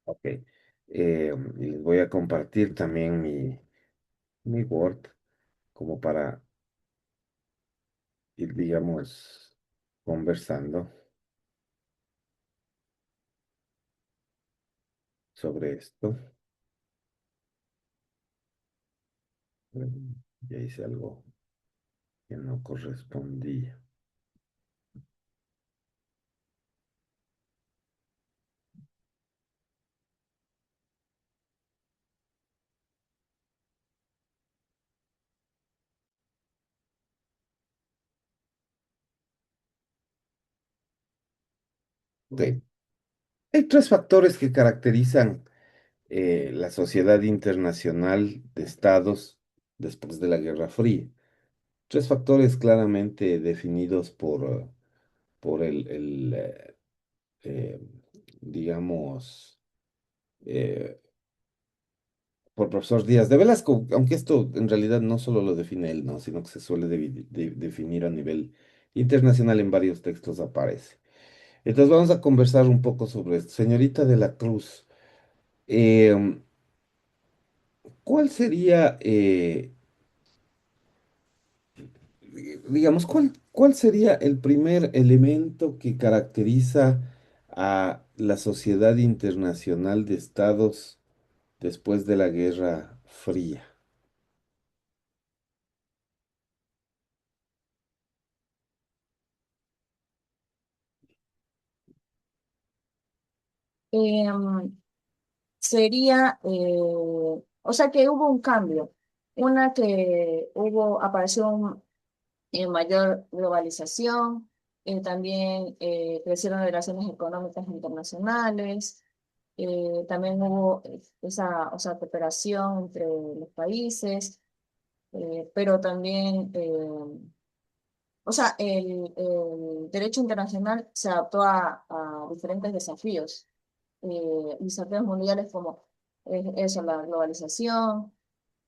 Ok. Y les voy a compartir también mi Word como para ir, digamos, conversando sobre esto. Ya hice algo que no correspondía. Ok. Hay tres factores que caracterizan la sociedad internacional de estados después de la Guerra Fría. Tres factores claramente definidos por eh, digamos, eh, por profesor Díaz de Velasco, aunque esto en realidad no solo lo define él, ¿no? Sino que se suele definir a nivel internacional en varios textos aparece. Entonces vamos a conversar un poco sobre esto. Señorita de la Cruz, em, ¿cuál sería, digamos, cuál sería el primer elemento que caracteriza a la sociedad internacional de estados después de la Guerra Fría? Em, Sería, o sea que hubo un cambio, una que apareció mayor globalización, también crecieron las relaciones económicas internacionales, también hubo esa, o sea, cooperación entre los países, pero también, o sea, el derecho internacional se adaptó a diferentes desafíos, desafíos mundiales como eso, la globalización,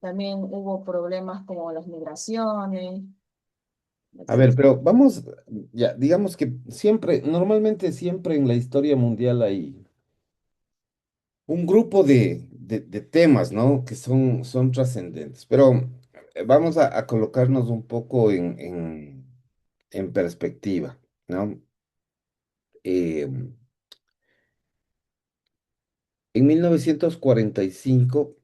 también hubo problemas como las migraciones, A ver, etc. pero vamos, ya, digamos que siempre, normalmente siempre en la historia mundial hay un grupo de temas, ¿no? Que son trascendentes, pero vamos a colocarnos un poco en perspectiva, ¿no? Eh, en 1945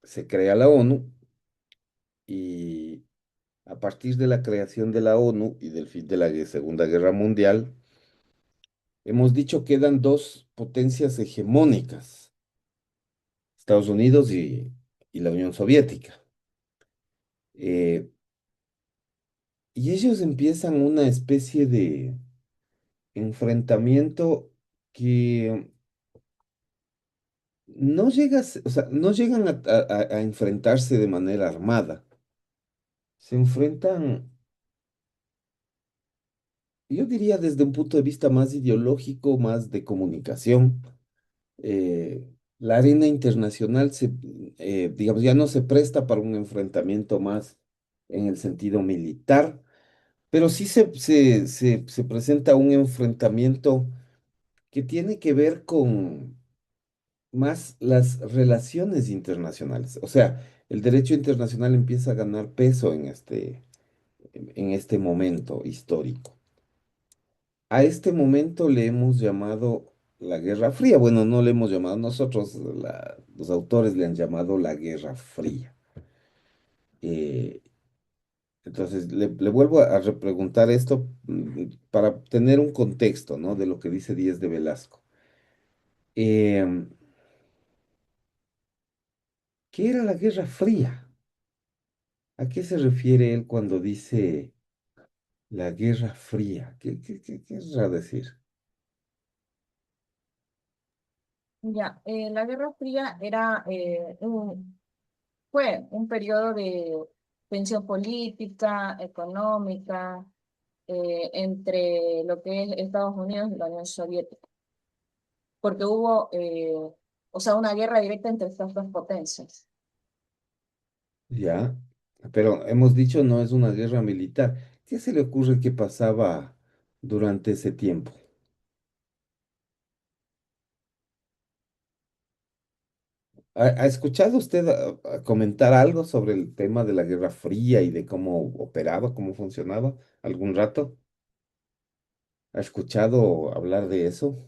se crea la ONU y a partir de la creación de la ONU y del fin de la Segunda Guerra Mundial, hemos dicho que quedan dos potencias hegemónicas, Estados Unidos y la Unión Soviética. Eh, y ellos empiezan una especie de enfrentamiento que no llega, o sea, no llegan a enfrentarse de manera armada. Se enfrentan, yo diría, desde un punto de vista más ideológico, más de comunicación. eh, la arena internacional digamos, ya no se presta para un enfrentamiento más en el sentido militar, pero sí se presenta un enfrentamiento que tiene que ver con más las relaciones internacionales. O sea, el derecho internacional empieza a ganar peso en este momento histórico. A este momento le hemos llamado la Guerra Fría. Bueno, no le hemos llamado nosotros, los autores le han llamado la Guerra Fría. Eh, entonces, le vuelvo a repreguntar esto para tener un contexto, ¿no? De lo que dice Díez de Velasco. Em, ¿Qué era la Guerra Fría? ¿A qué se refiere él cuando dice la Guerra Fría? ¿Qué querrá decir? Ya, la Guerra Fría fue un periodo de tensión política, económica, entre lo que es Estados Unidos y la Unión Soviética, porque hubo, o sea, una guerra directa entre estas dos potencias. Ya, pero hemos dicho no es una guerra militar. ¿Qué se le ocurre que pasaba durante ese tiempo? ¿Ha escuchado usted a comentar algo sobre el tema de la Guerra Fría y de cómo operaba, cómo funcionaba? ¿Algún rato? ¿Ha escuchado hablar de eso?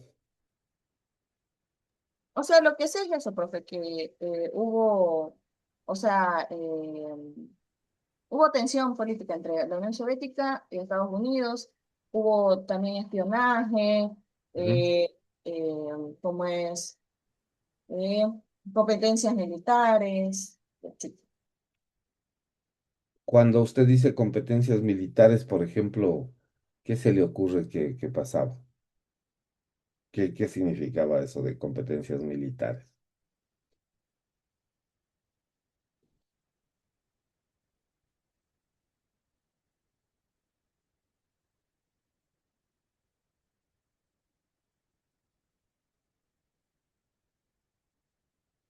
O sea, lo que sé es eso, profe, que hubo, o sea, hubo tensión política entre la Unión Soviética y Estados Unidos, hubo también espionaje, Ujú. eh, eh, como es, eh, competencias militares, etc. Cuando usted dice competencias militares, por ejemplo, ¿qué se le ocurre que pasaba? ¿Qué significaba eso de competencias militares?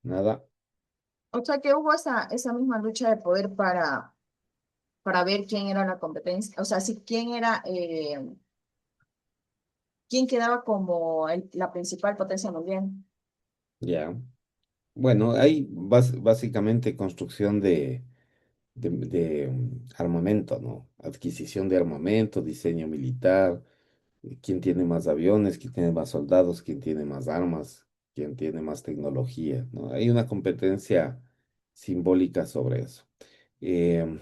Nada. O sea que hubo esa misma lucha de poder para ver quién era la competencia, o sea, si quién era, quién quedaba como la principal potencia mundial. Ya. Bueno, hay básicamente construcción de armamento, ¿no? Adquisición de armamento, diseño militar, quién tiene más aviones, quién tiene más soldados, quién tiene más armas, quién tiene más tecnología, ¿no? Hay una competencia simbólica sobre eso. Em,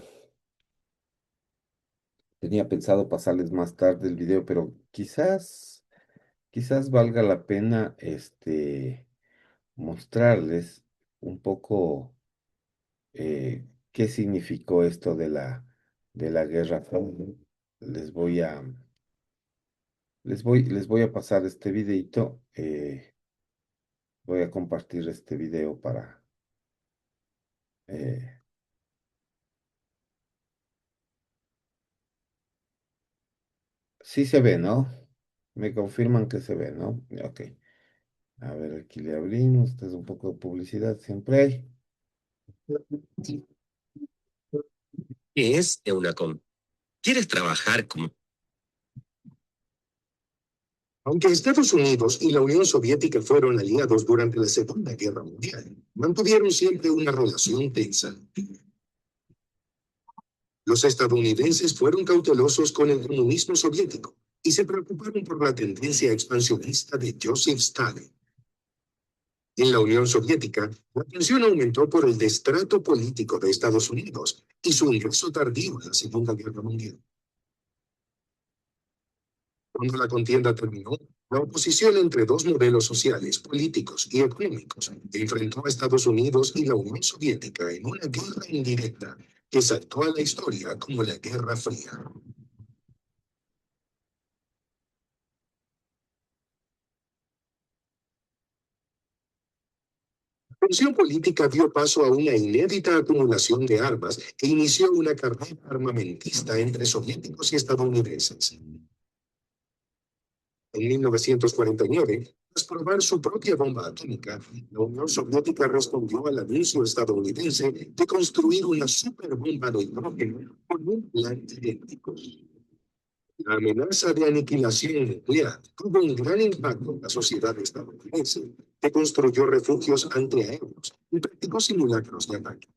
Tenía pensado pasarles más tarde el video, pero quizás valga la pena mostrarles un poco qué significó esto de la Guerra Fría. Les voy a, les voy a pasar este videito. Voy a compartir este video para... eh, sí se ve, ¿no? Me confirman que se ve, ¿no? Ok. A ver, aquí le abrimos. Esto es un poco de publicidad, siempre hay. ¿Qué es EUNACOM? ¿Quieres trabajar como... Aunque Estados Unidos y la Unión Soviética fueron aliados durante la Segunda Guerra Mundial, mantuvieron siempre una relación tensa. Los estadounidenses fueron cautelosos con el comunismo soviético y se preocuparon por la tendencia expansionista de Joseph Stalin. En la Unión Soviética, la tensión aumentó por el destrato político de Estados Unidos y su ingreso tardío en la Segunda Guerra Mundial. Cuando la contienda terminó, la oposición entre dos modelos sociales, políticos y económicos enfrentó a Estados Unidos y la Unión Soviética en una guerra indirecta que saltó a la historia como la Guerra Fría. La tensión política dio paso a una inédita acumulación de armas e inició una carrera armamentista entre soviéticos y estadounidenses. En 1949, tras probar su propia bomba atómica, la Unión Soviética respondió al anuncio estadounidense de construir una superbomba de hidrógeno con un plan idéntico. La amenaza de aniquilación nuclear tuvo un gran impacto en la sociedad estadounidense, que construyó refugios antiaéreos y practicó simulacros de ataque.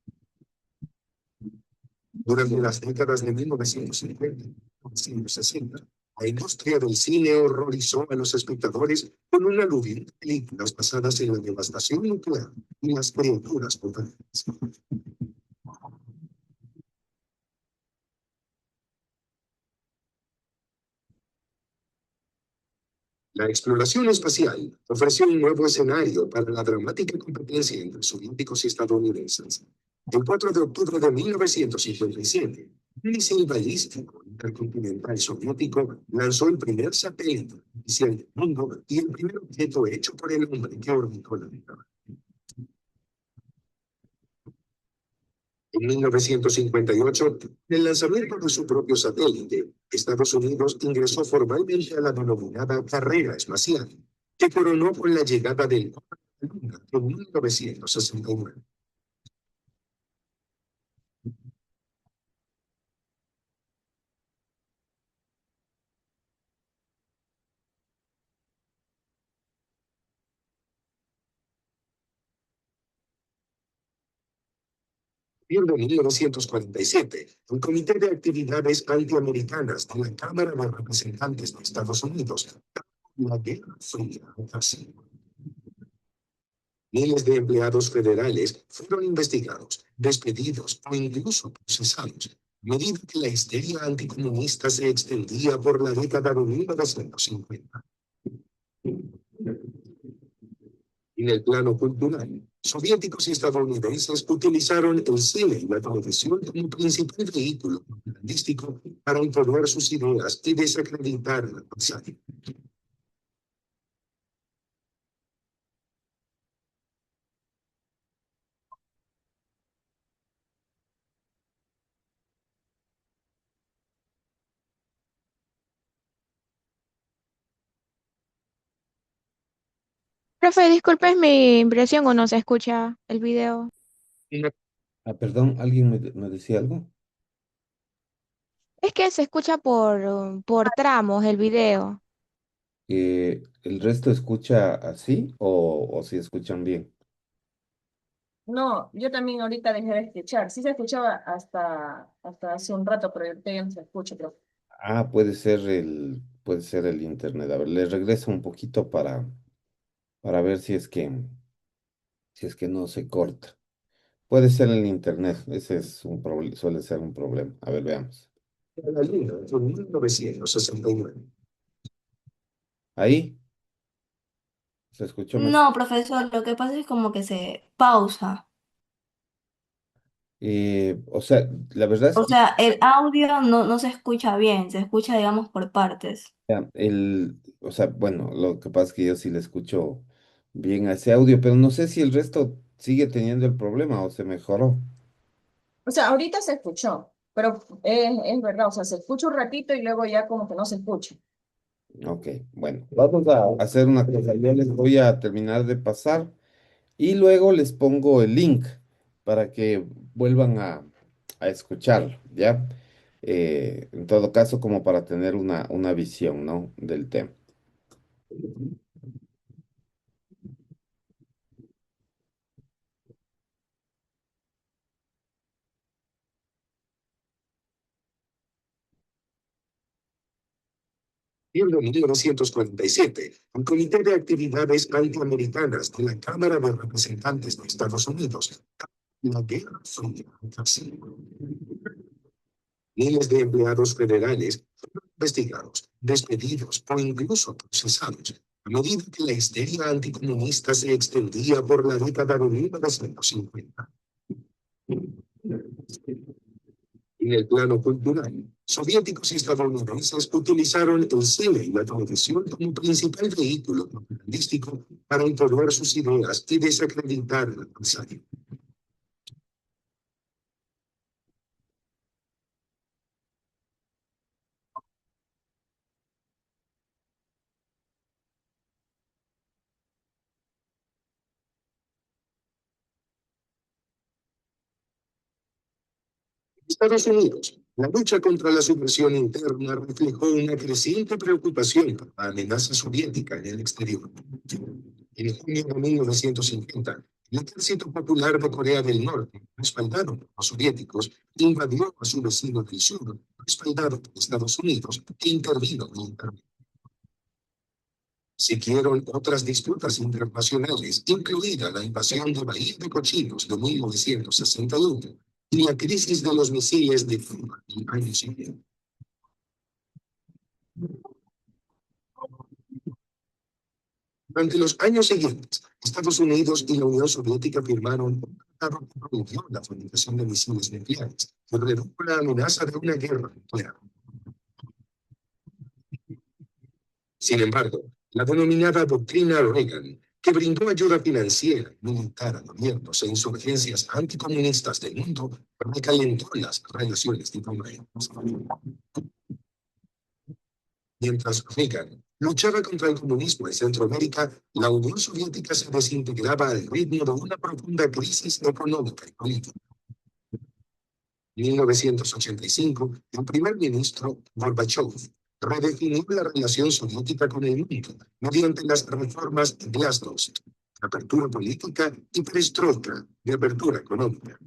Durante las décadas de 1950 y 1960, la industria del cine horrorizó a los espectadores con una aluvión de películas basadas en la devastación nuclear y las criaturas mutantes. La exploración espacial ofreció un nuevo escenario para la dramática competencia entre soviéticos y estadounidenses. El 4 de octubre de 1957, un misil balístico intercontinental soviético lanzó el primer satélite artificial del mundo y el primer objeto hecho por el hombre que orbitó la Tierra. En 1958, en el lanzamiento de su propio satélite, Estados Unidos ingresó formalmente a la denominada carrera espacial, que coronó con la llegada del hombre a la Luna en 1969. En 1947, el Comité de Actividades Antiamericanas de la Cámara de Representantes de Estados Unidos, la Guerra Fría, así. Miles de empleados federales fueron investigados, despedidos o incluso procesados, a medida que la histeria anticomunista se extendía por la década de 1950. En el plano cultural, soviéticos y estadounidenses utilizaron el cine y la televisión como principal vehículo propagandístico para imponer sus ideas y desacreditar el adversario. Profe, disculpe, ¿es mi impresión o no se escucha el video? Ah, perdón, ¿alguien me decía algo? Es que se escucha por tramos el video. ¿El resto escucha así o si escuchan bien? No, yo también ahorita dejé de escuchar. Sí se escuchaba hasta hace un rato, pero ahorita ya no se escucha, pero Ah, puede ser el internet. A ver, le regreso un poquito para ver si es que no se corta. Puede ser el internet, ese es un suele ser un problema. A ver, veamos. La Luna de 1969. Ahí, ¿se escuchó mejor? No, profesor, lo que pasa es como que se pausa. O sea, la verdad es O que sea, el audio no se escucha bien, se escucha, digamos, por partes. ya, o sea, bueno, lo que pasa es que yo sí le escucho bien a ese audio, pero no sé si el resto sigue teniendo el problema o se mejoró. o sea, ahorita se escuchó, pero es verdad, o sea, se escucha un ratito y luego ya como que no se escucha. Ok, bueno, vamos a hacer una cosa. Yo les voy a terminar de pasar y luego les pongo el link para que vuelvan a escucharlo, ¿ya? En todo caso, como para tener una visión, ¿no? Del tema. En 1947, el Comité de Actividades Antiamericanas de la Cámara de Representantes de Estados Unidos, la Guerra Fría, así. Miles de empleados federales fueron investigados, despedidos o incluso procesados, a medida que la histeria anticomunista se extendía por la década de 1950. En el plano cultural, soviéticos y estadounidenses utilizaron el cine y la televisión como principal vehículo propagandístico para imponer sus ideas y desacreditar al adversario. Estados Unidos, la lucha contra la subversión interna reflejó una creciente preocupación por la amenaza soviética en el exterior. En junio de 1950, el Ejército Popular de Corea del Norte, respaldado por los soviéticos, invadió a su vecino del sur, respaldado por Estados Unidos, e intervino militarmente. Siguieron otras disputas internacionales, incluida la invasión de Bahía de Cochinos de 1961 y la crisis de los misiles de Cuba el año siguiente. Durante los años siguientes, Estados Unidos y la Unión Soviética firmaron un tratado que prohibió la fabricación de misiles nucleares, que redujo la amenaza de una guerra nuclear. Sin embargo, la denominada doctrina Reagan, que brindó ayuda financiera y militar a gobiernos e insurgencias anticomunistas del mundo, recalentó las relaciones diplomáticas. Mientras Reagan luchaba contra el comunismo en Centroamérica, la Unión Soviética se desintegraba al ritmo de una profunda crisis económica y política. En 1985, el primer ministro Gorbachev redefinió la relación soviética con el mundo mediante las reformas Glasnost, de apertura política, y Perestroika, de apertura económica.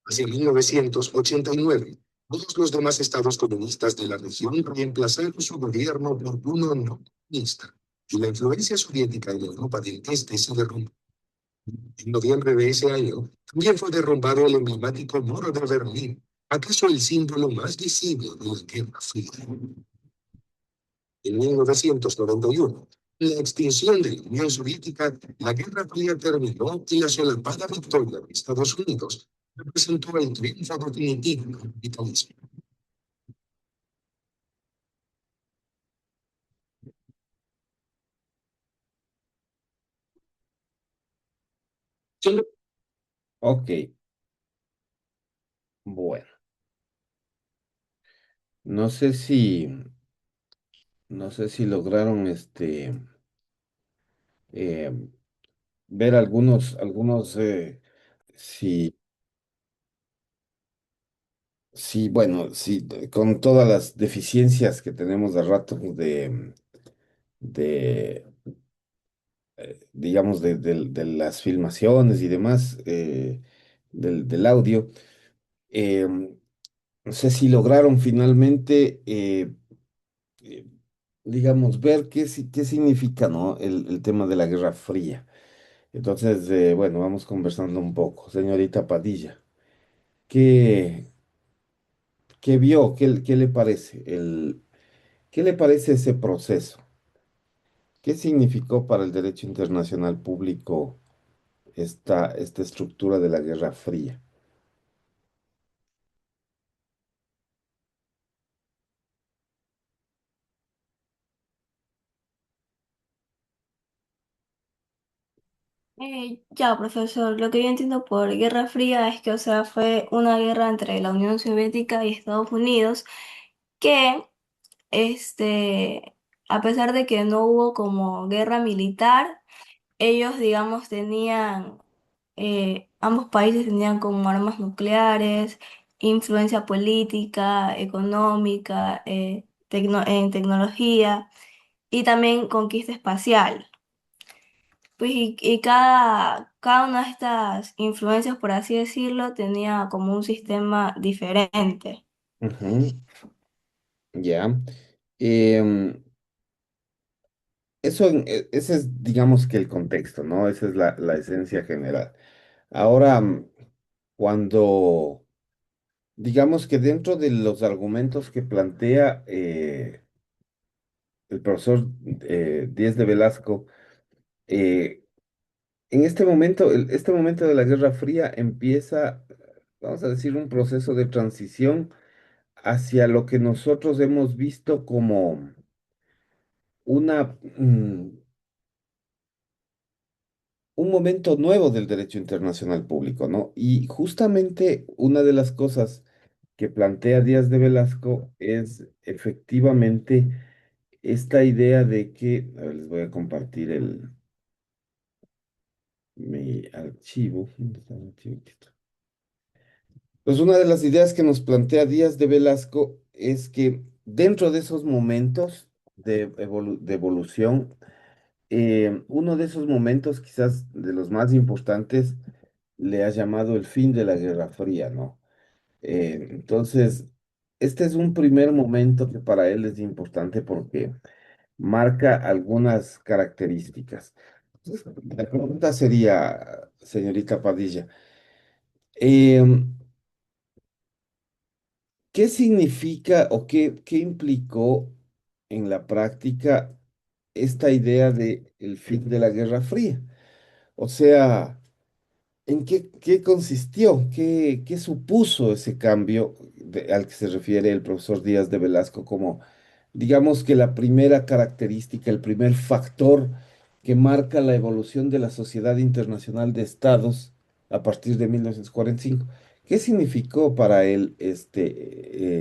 Hacia 1989, todos los demás estados comunistas de la región reemplazaron su gobierno por uno no comunista, y la influencia soviética en Europa del Este se derrumbó. En noviembre de ese año, también fue derrumbado el emblemático Muro de Berlín, acaso el símbolo más visible de la Guerra Fría. En 1991, la extinción de la Unión Soviética, la Guerra Fría terminó y la solapada victoria de Estados Unidos representó el triunfo definitivo del capitalismo. Ok, bueno, no sé si, no sé si lograron eh, ver algunos, si, si, bueno, si con todas las deficiencias que tenemos de rato de digamos, de las filmaciones y demás, del audio. No sé si lograron finalmente, eh, digamos, ver qué significa, ¿no? El tema de la Guerra Fría. Entonces, bueno, vamos conversando un poco. Señorita Padilla, ¿qué, qué vio? ¿Qué le parece? ¿Qué le parece ese proceso? ¿Qué significó para el derecho internacional público esta estructura de la Guerra Fría? Ya, profesor, lo que yo entiendo por Guerra Fría es que, o sea, fue una guerra entre la Unión Soviética y Estados Unidos que, este, a pesar de que no hubo como guerra militar, ellos, digamos, tenían, ambos países tenían como armas nucleares, influencia política, económica, en tecnología y también conquista espacial. Pues y cada una de estas influencias, por así decirlo, tenía como un sistema diferente. Ujú, ya. Em, ese es, digamos que el contexto, ¿no? Esa es la esencia general. Ahora, cuando, digamos que dentro de los argumentos que plantea el profesor Díez de Velasco, eh, en este momento de la Guerra Fría empieza, vamos a decir, un proceso de transición hacia lo que nosotros hemos visto como una, un momento nuevo del derecho internacional público, ¿no? Y justamente una de las cosas que plantea Díaz de Velasco es efectivamente esta idea de que, a ver, les voy a compartir mi archivo. ¿Dónde está el archivo? Aquí está. Pues una de las ideas que nos plantea Díaz de Velasco es que dentro de esos momentos de evolución, uno de esos momentos, quizás de los más importantes, le ha llamado el fin de la Guerra Fría, ¿no? Entonces, este es un primer momento que para él es importante porque marca algunas características. Entonces, la pregunta sería, señorita Padilla, em, ¿qué significa o qué implicó en la práctica esta idea de el fin de la Guerra Fría? O sea, ¿en qué consistió? ¿Qué supuso ese cambio al que se refiere el profesor Díaz de Velasco como, digamos que la primera característica, el primer factor que marca la evolución de la sociedad internacional de estados a partir de 1945? ¿Qué significó para él este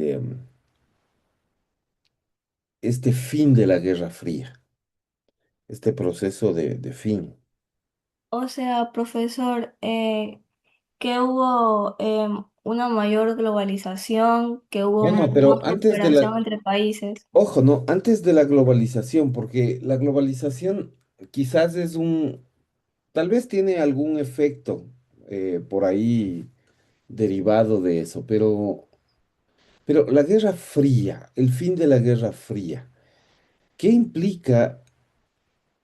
fin de la Guerra Fría, este proceso de fin? O sea, profesor, que hubo una mayor globalización, que hubo Bueno, más pero antes de la, proliferación entre países. ojo, no, antes de la globalización, porque la globalización quizás tal vez tiene algún efecto por ahí, derivado de eso, pero la Guerra Fría, el fin de la Guerra Fría, ¿qué implica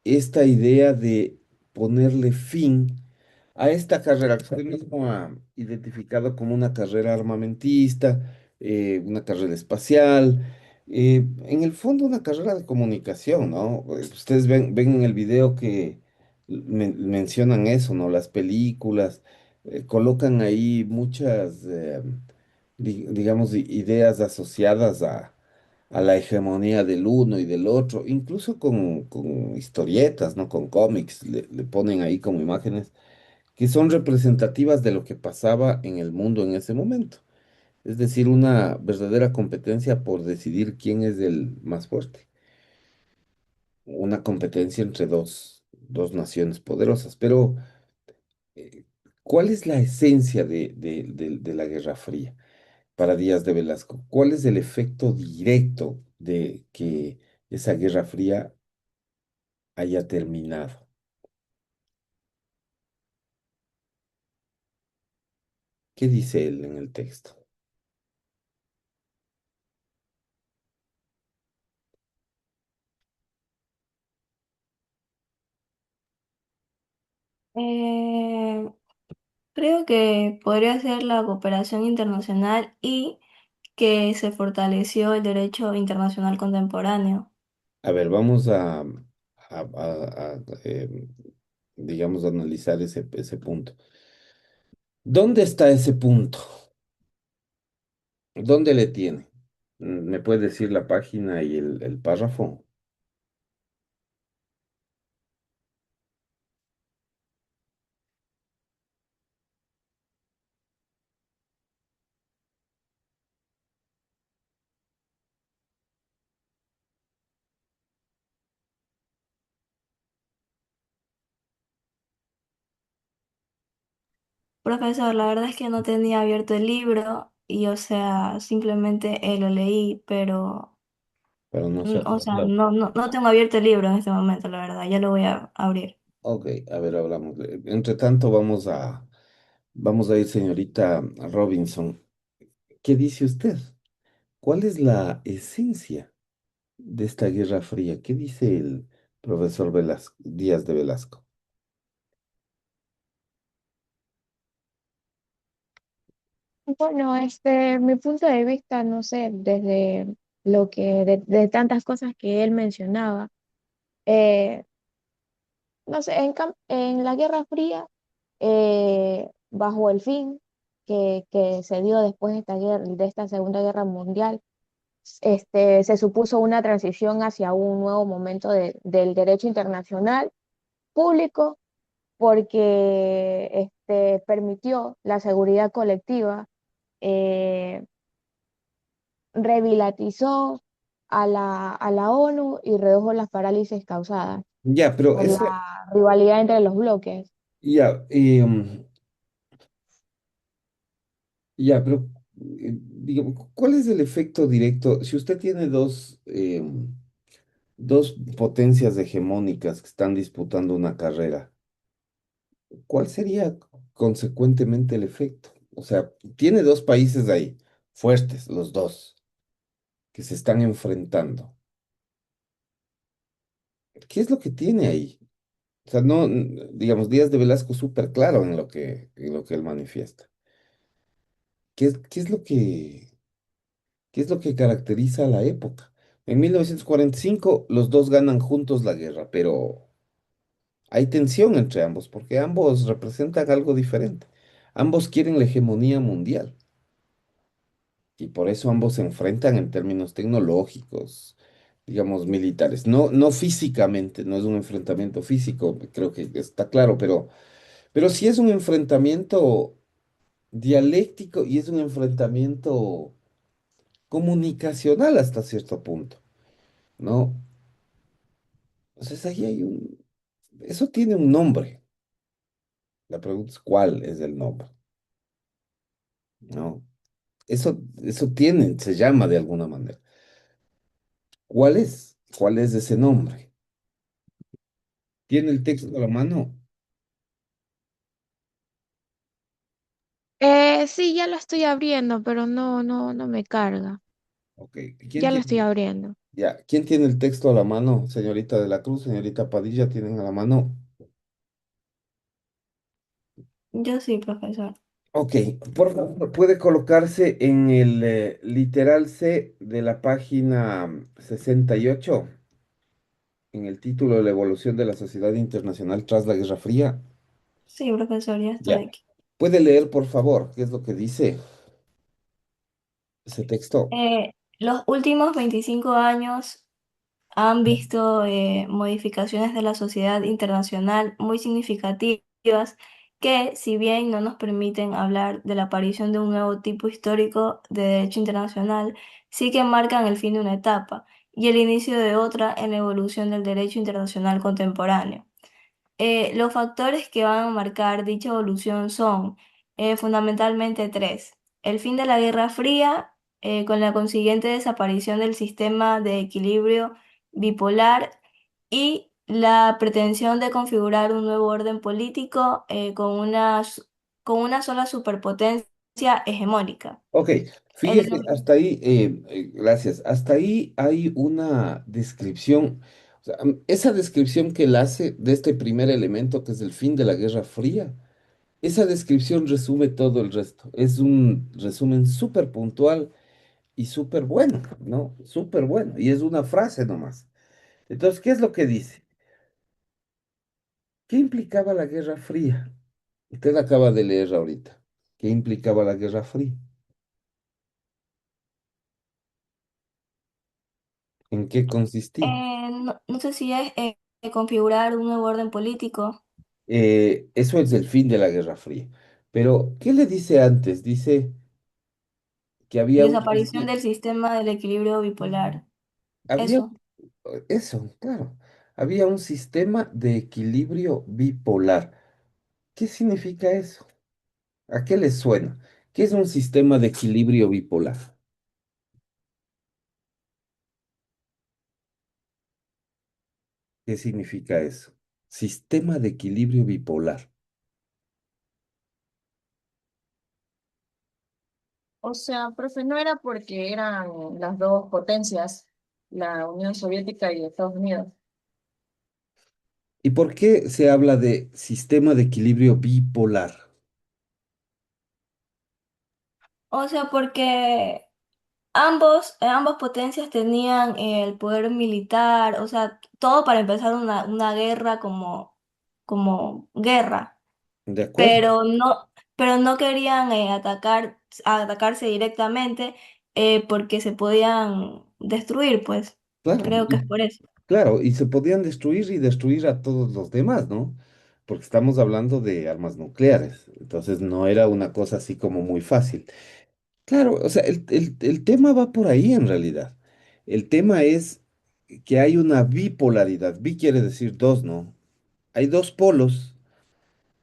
esta idea de ponerle fin a esta carrera que usted mismo ha identificado como una carrera armamentista, una carrera espacial, en el fondo una carrera de comunicación, ¿no? Ustedes ven en el video que mencionan eso, ¿no? Las películas, colocan ahí muchas, digamos, ideas asociadas a la hegemonía del uno y del otro, incluso con historietas, ¿no? Con cómics, le ponen ahí como imágenes que son representativas de lo que pasaba en el mundo en ese momento. Es decir, una verdadera competencia por decidir quién es el más fuerte. Una competencia entre dos naciones poderosas. Pero, eh, ¿cuál es la esencia de la Guerra Fría para Díaz de Velasco? ¿Cuál es el efecto directo de que esa Guerra Fría haya terminado? ¿Qué dice él en el texto? Eh, Creo que podría ser la cooperación internacional y que se fortaleció el derecho internacional contemporáneo. A ver, vamos digamos, analizar ese punto. ¿Dónde está ese punto? ¿Dónde le tiene? ¿Me puede decir la página y el párrafo? Profesor, la verdad es que no tenía abierto el libro y, o sea, simplemente lo leí, pero, Pero no se ha o sea, hablado. no tengo abierto el libro en este momento, la verdad, ya lo voy a abrir. Ok, a ver, hablamos. Entre tanto, vamos a ir, señorita Robinson. ¿Qué dice usted? ¿Cuál es la esencia de esta Guerra Fría? ¿Qué dice el profesor Díaz de Velasco? Bueno, mi punto de vista, no sé, desde de tantas cosas que él mencionaba, eh, no sé, en la Guerra Fría, bajo el fin que se dio después de de esta Segunda Guerra Mundial, se supuso una transición hacia un nuevo momento del derecho internacional público porque permitió la seguridad colectiva, eh, revitalizó a la ONU y redujo las parálisis causadas Ya, pero por la rivalidad entre los bloques. ya, ya, pero digamos, ¿cuál es el efecto directo? Si usted tiene dos potencias hegemónicas que están disputando una carrera, ¿cuál sería consecuentemente el efecto? O sea, tiene dos países ahí, fuertes, los dos, que se están enfrentando. ¿Qué es lo que tiene ahí? O sea, no, digamos, Díaz de Velasco súper claro en lo que él manifiesta. ¿Qué es lo que caracteriza a la época? En 1945 los dos ganan juntos la guerra, pero hay tensión entre ambos porque ambos representan algo diferente. Ambos quieren la hegemonía mundial y por eso ambos se enfrentan en términos tecnológicos, digamos, militares. No, no físicamente, no es un enfrentamiento físico, creo que está claro, pero sí es un enfrentamiento dialéctico y es un enfrentamiento comunicacional hasta cierto punto, ¿no? Entonces ahí eso tiene un nombre. La pregunta es cuál es el nombre, ¿no? Eso se llama de alguna manera. ¿Cuál es? ¿Cuál es ese nombre? ¿Tiene el texto a la mano? Sí, ya lo estoy abriendo, pero no me carga. Ok, Ya lo estoy abriendo. ¿Quién tiene el texto a la mano? Señorita de la Cruz, señorita Padilla, ¿tienen a la mano? Yo sí, profesor. Ok, por favor, puede colocarse en el literal C de la página 68, en el título de la evolución de la sociedad internacional tras la Guerra Fría. Sí, profesor, ya estoy Ya. aquí. ¿Puede leer, por favor, qué es lo que dice ese texto? Los últimos 25 años han visto modificaciones de la sociedad internacional muy significativas que, si bien no nos permiten hablar de la aparición de un nuevo tipo histórico de derecho internacional, sí que marcan el fin de una etapa y el inicio de otra en la evolución del derecho internacional contemporáneo. Los factores que van a marcar dicha evolución son fundamentalmente tres. El fin de la Guerra Fría, con la consiguiente desaparición del sistema de equilibrio bipolar y la pretensión de configurar un nuevo orden político con una sola superpotencia hegemónica. Ok, El- fíjese, hasta ahí, gracias, hasta ahí hay una descripción, o sea, esa descripción que él hace de este primer elemento que es el fin de la Guerra Fría, esa descripción resume todo el resto, es un resumen súper puntual y súper bueno, ¿no? Súper bueno, y es una frase nomás. Entonces, ¿qué es lo que dice? ¿Qué implicaba la Guerra Fría? Usted acaba de leer ahorita. ¿Qué implicaba la Guerra Fría? ¿En qué consistía? no sé si es configurar un nuevo orden político Eso es el fin de la Guerra Fría. Pero, ¿qué le dice antes? Dice que y había un desaparición sistema, del sistema del equilibrio bipolar. había, Eso. eso, claro, había un sistema de equilibrio bipolar. ¿Qué significa eso? ¿A qué le suena? ¿Qué es un sistema de equilibrio bipolar? ¿Qué significa eso? Sistema de equilibrio bipolar. O sea, profe, no era porque eran las dos potencias, la Unión Soviética y Estados Unidos. ¿Y por qué se habla de sistema de equilibrio bipolar? O sea, porque ambas potencias tenían el poder militar, o sea, todo para empezar una guerra como guerra, ¿De acuerdo? pero no querían atacarse directamente porque se podían destruir, pues. Claro, Creo que es por eso. claro, y se podían destruir y destruir a todos los demás, ¿no? Porque estamos hablando de armas nucleares, entonces no era una cosa así como muy fácil. Claro, o sea, el tema va por ahí en realidad. El tema es que hay una bipolaridad. Bi quiere decir dos, ¿no? Hay dos polos,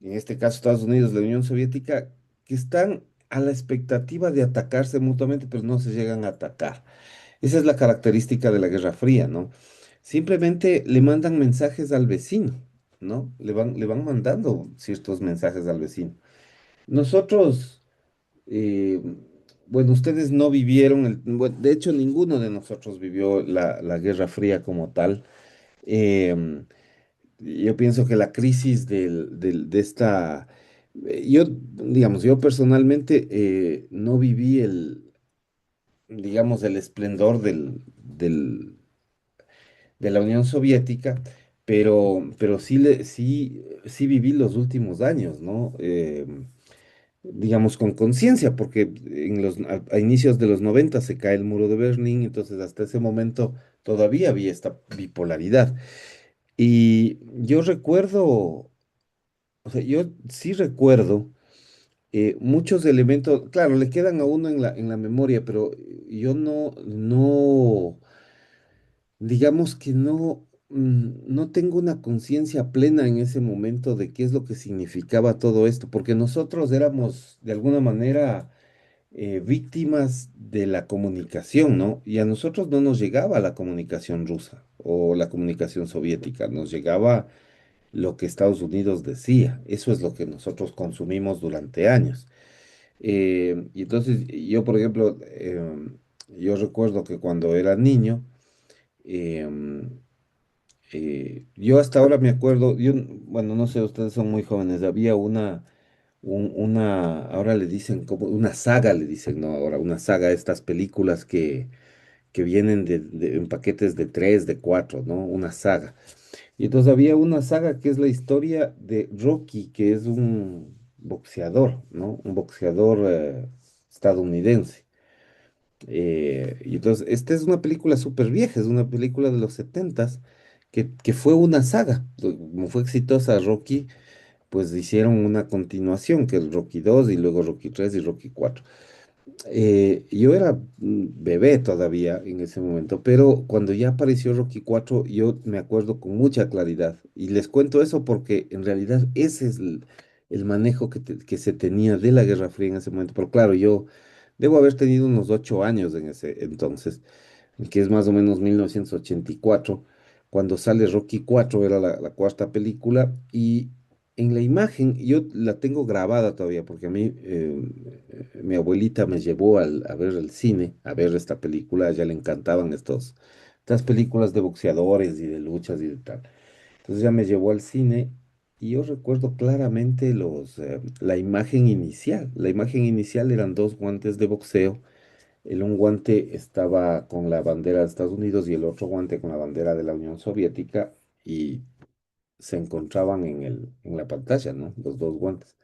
en este caso Estados Unidos y la Unión Soviética, que están a la expectativa de atacarse mutuamente, pero no se llegan a atacar. Esa es la característica de la Guerra Fría, ¿no? Simplemente le mandan mensajes al vecino, ¿no? Le van mandando ciertos mensajes al vecino. Nosotros, eh, bueno, ustedes no vivieron, de hecho ninguno de nosotros vivió la Guerra Fría como tal. Em, yo pienso que la crisis de esta, yo, digamos, yo personalmente no viví digamos, el esplendor de la Unión Soviética, pero sí viví los últimos años, ¿no? Digamos, con conciencia, porque a inicios de los 90 se cae el muro de Berlín, entonces hasta ese momento todavía había esta bipolaridad. Y yo recuerdo, o sea, yo sí recuerdo muchos elementos, claro, le quedan a uno en la memoria, pero yo no. Digamos que no tengo una conciencia plena en ese momento de qué es lo que significaba todo esto, porque nosotros éramos de alguna manera víctimas de la comunicación, ¿no? Y a nosotros no nos llegaba la comunicación rusa o la comunicación soviética, nos llegaba lo que Estados Unidos decía. Eso es lo que nosotros consumimos durante años. Y entonces yo, por ejemplo, yo recuerdo que cuando era niño, em, yo hasta ahora me acuerdo, yo, bueno, no sé, ustedes son muy jóvenes, había ahora le dicen como una saga, le dicen, ¿no? Ahora, una saga, estas películas que vienen en paquetes de tres, de cuatro, ¿no? Una saga. Y entonces había una saga que es la historia de Rocky, que es un boxeador, ¿no? Un boxeador estadounidense. Y entonces, esta es una película súper vieja, es una película de los setentas que fue una saga. Como fue exitosa Rocky, pues hicieron una continuación, que es Rocky 2 y luego Rocky 3 y Rocky 4. Yo era bebé todavía en ese momento, pero cuando ya apareció Rocky 4, yo me acuerdo con mucha claridad. Y les cuento eso porque en realidad ese es el manejo que se tenía de la Guerra Fría en ese momento. Pero claro, yo debo haber tenido unos 8 años en ese entonces, que es más o menos 1984, cuando sale Rocky 4, era la cuarta película, y en la imagen yo la tengo grabada todavía, porque a mí mi abuelita me llevó a ver el cine, a ver esta película, a ella le encantaban estas películas de boxeadores y de luchas y de tal. Entonces ya me llevó al cine y yo recuerdo claramente la imagen inicial. La imagen inicial eran dos guantes de boxeo. Un guante estaba con la bandera de Estados Unidos y el otro guante con la bandera de la Unión Soviética y se encontraban en la pantalla, ¿no? Los dos guantes.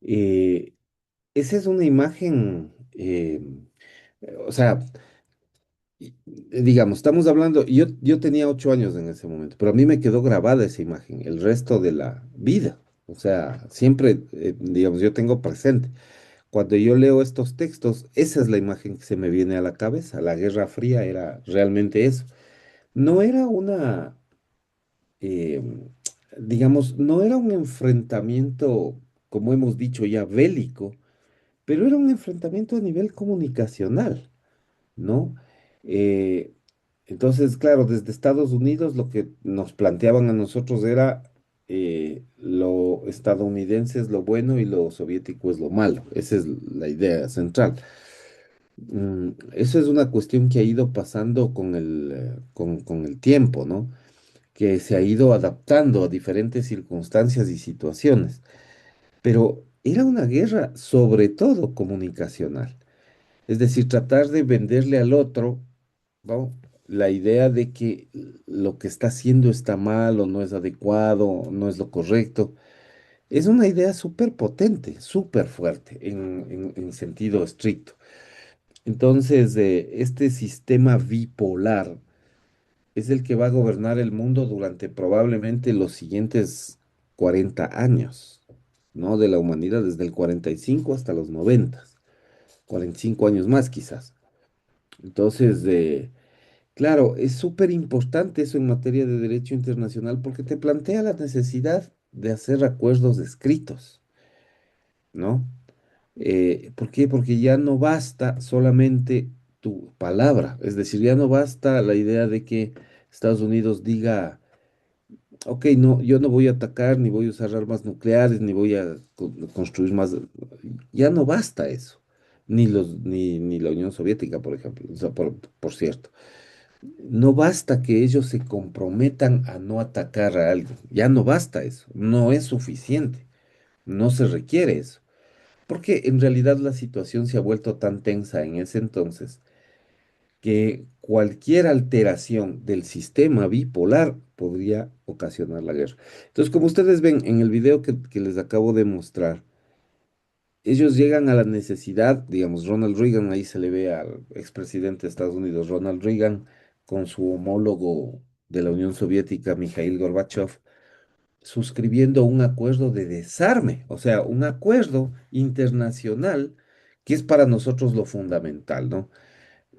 Eh, Esa es una imagen, o sea, digamos, estamos hablando, yo tenía 8 años en ese momento, pero a mí me quedó grabada esa imagen el resto de la vida. O sea, siempre, digamos, yo tengo presente. Cuando yo leo estos textos, esa es la imagen que se me viene a la cabeza. La Guerra Fría era realmente eso. No era eh, digamos, no era un enfrentamiento, como hemos dicho ya, bélico, pero era un enfrentamiento a nivel comunicacional, ¿no? Eh, entonces, claro, desde Estados Unidos lo que nos planteaban a nosotros era lo estadounidense es lo bueno y lo soviético es lo malo. Esa es la idea central. Eso es una cuestión que ha ido pasando con el tiempo, ¿no? Que se ha ido adaptando a diferentes circunstancias y situaciones. Pero era una guerra sobre todo comunicacional. Es decir, tratar de venderle al otro, ¿no? La idea de que lo que está haciendo está mal o no es adecuado, no es lo correcto. Es una idea súper potente, súper fuerte en sentido estricto. Entonces, este sistema bipolar es el que va a gobernar el mundo durante probablemente los siguientes 40 años, ¿no? De la humanidad, desde el 45 hasta los 90, 45 años más quizás. Entonces, claro, es súper importante eso en materia de derecho internacional porque te plantea la necesidad de hacer acuerdos escritos, ¿no? ¿Por qué? Porque ya no basta solamente tu palabra, es decir, ya no basta la idea de que Estados Unidos diga, ok, no, yo no voy a atacar, ni voy a usar armas nucleares, ni voy a construir más. Ya no basta eso, ni la Unión Soviética, por ejemplo, o sea, por cierto. No basta que ellos se comprometan a no atacar a alguien, ya no basta eso, no es suficiente, no se requiere eso. Porque en realidad la situación se ha vuelto tan tensa en ese entonces que cualquier alteración del sistema bipolar podría ocasionar la guerra. Entonces, como ustedes ven en el video que les acabo de mostrar, ellos llegan a la necesidad, digamos, Ronald Reagan, ahí se le ve al expresidente de Estados Unidos, Ronald Reagan, con su homólogo de la Unión Soviética, Mikhail Gorbachev, suscribiendo un acuerdo de desarme, o sea, un acuerdo internacional que es para nosotros lo fundamental, ¿no?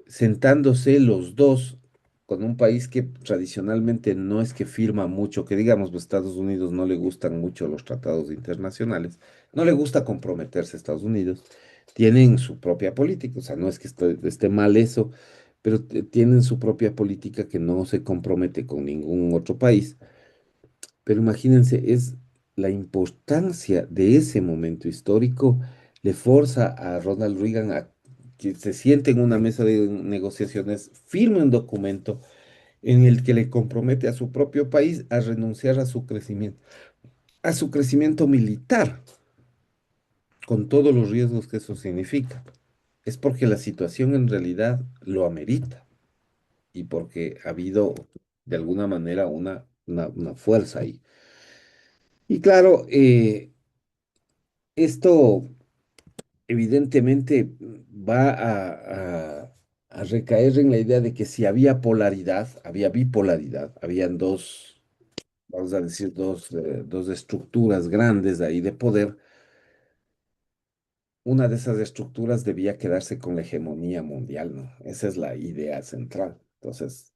Sentándose los dos con un país que tradicionalmente no es que firma mucho, que digamos, los Estados Unidos no le gustan mucho los tratados internacionales, no le gusta comprometerse a Estados Unidos, tienen su propia política, o sea, no es que esté mal eso, pero tienen su propia política que no se compromete con ningún otro país. Pero imagínense, es la importancia de ese momento histórico le forza a Ronald Reagan a que se siente en una mesa de negociaciones, firme un documento en el que le compromete a su propio país a renunciar a su crecimiento militar, con todos los riesgos que eso significa. Es porque la situación en realidad lo amerita y porque ha habido de alguna manera una fuerza ahí. Y claro, esto evidentemente va a recaer en la idea de que si había polaridad, había bipolaridad, habían dos, vamos a decir, dos estructuras grandes ahí de poder. Una de esas estructuras debía quedarse con la hegemonía mundial, ¿no? Esa es la idea central. Entonces,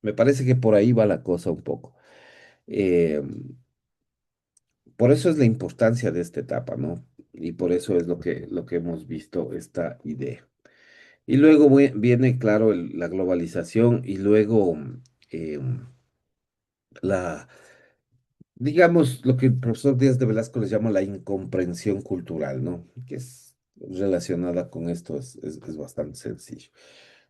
me parece que por ahí va la cosa un poco. Eh, por eso es la importancia de esta etapa, ¿no? Y por eso es lo que hemos visto esta idea. Y luego viene, claro, la globalización y luego eh, la, digamos, lo que el profesor Díaz de Velasco les llama la incomprensión cultural, ¿no? Que es relacionada con esto, es bastante sencillo.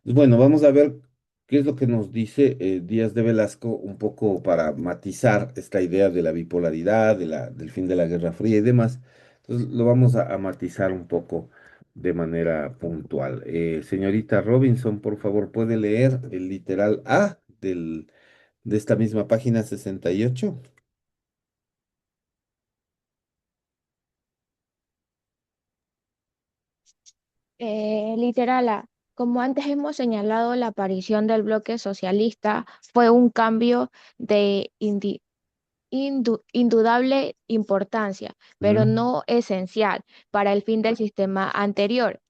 Pues bueno, vamos a ver qué es lo que nos dice Díaz de Velasco, un poco para matizar esta idea de la bipolaridad, del fin de la Guerra Fría y demás. Entonces, lo vamos a matizar un poco de manera puntual. Señorita Robinson, por favor, ¿puede leer el literal A de esta misma página 68? Literal A. Como antes hemos señalado, la aparición del bloque socialista fue un cambio de indudable importancia, pero Mm, no esencial para el fin del sistema anterior.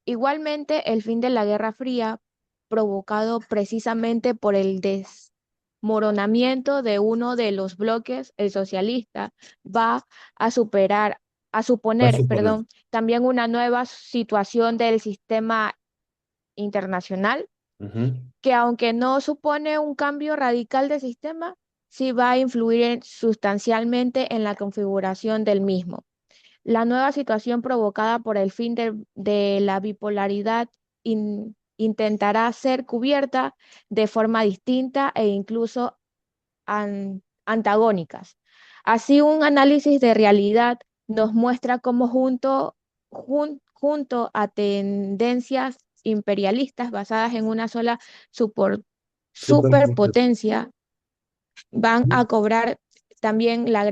Igualmente, el fin de la Guerra Fría, provocado precisamente por el desmoronamiento de uno de los bloques, el socialista, va a superar, a va a suponer, suponer. también una nueva situación del sistema internacional, Ujú. que aunque no supone un cambio radical del sistema, sí va a influir sustancialmente en la configuración del mismo. La nueva situación provocada por el fin de la bipolaridad intentará ser cubierta de forma distinta e incluso antagónicas. Así, un análisis de realidad nos muestra cómo junto a tendencias imperialistas basadas en una sola super- Superpotencia. superpotencia, van a cobrar también de la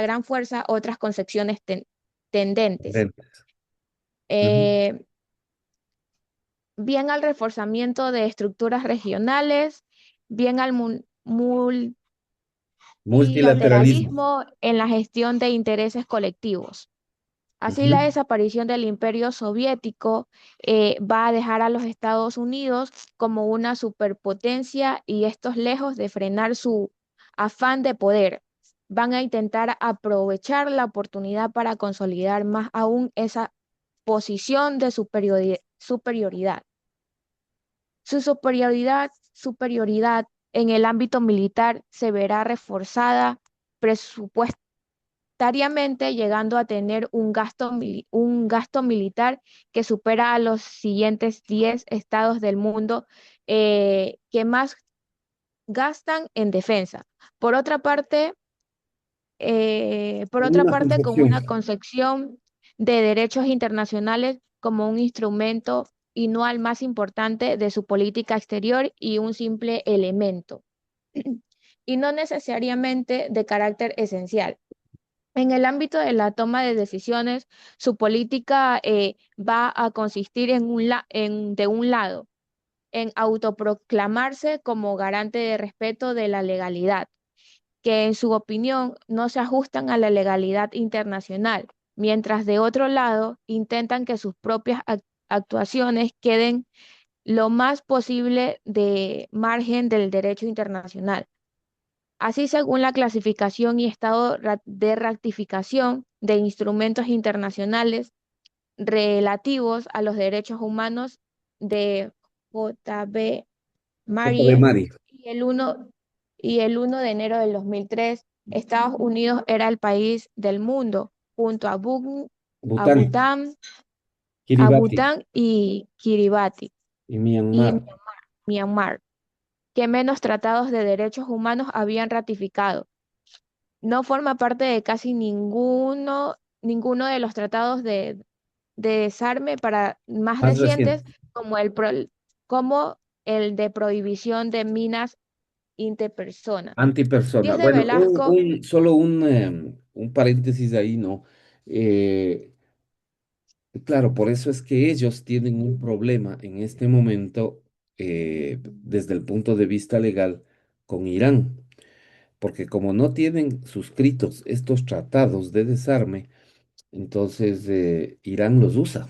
gran fuerza otras concepciones tendentes, Lentes. Ujú. eh, bien al reforzamiento de estructuras regionales, bien al Multilateralismo. multilateralismo en la gestión de intereses colectivos. Así, la Ujú. desaparición del Imperio Soviético va a dejar a los Estados Unidos como una superpotencia y estos, lejos de frenar su afán de poder, van a intentar aprovechar la oportunidad para consolidar más aún esa posición de superioridad. Su superioridad en el ámbito militar se verá reforzada presupuestariamente, llegando a tener un gasto militar que supera a los siguientes 10 estados del mundo que más gastan en defensa. Por otra parte, Una con concepción. una concepción de derechos internacionales como un instrumento y no al más importante de su política exterior y un simple elemento, y no necesariamente de carácter esencial. En el ámbito de la toma de decisiones, su política va a consistir de un lado, en autoproclamarse como garante de respeto de la legalidad, que en su opinión no se ajustan a la legalidad internacional, mientras de otro lado intentan que sus propias actuaciones queden lo más posible de margen del derecho internacional. Así, según la clasificación y estado de ratificación de instrumentos internacionales relativos a los derechos humanos de J.B. Copa de Marie, Mari. y el 1 de enero del 2003, Estados Unidos era el país del mundo junto a Bután, Bután, Kiribati y Kiribati y y Myanmar. Myanmar, que menos tratados de derechos humanos habían ratificado. No forma parte de casi ninguno de los tratados de desarme para más Más recientes, reciente, como el de prohibición de minas interpersona. antipersona. 10 de Bueno, Velasco, solo un paréntesis ahí, ¿no? Eh, claro, por eso es que ellos tienen un problema en este momento desde el punto de vista legal con Irán, porque como no tienen suscritos estos tratados de desarme, entonces Irán los usa,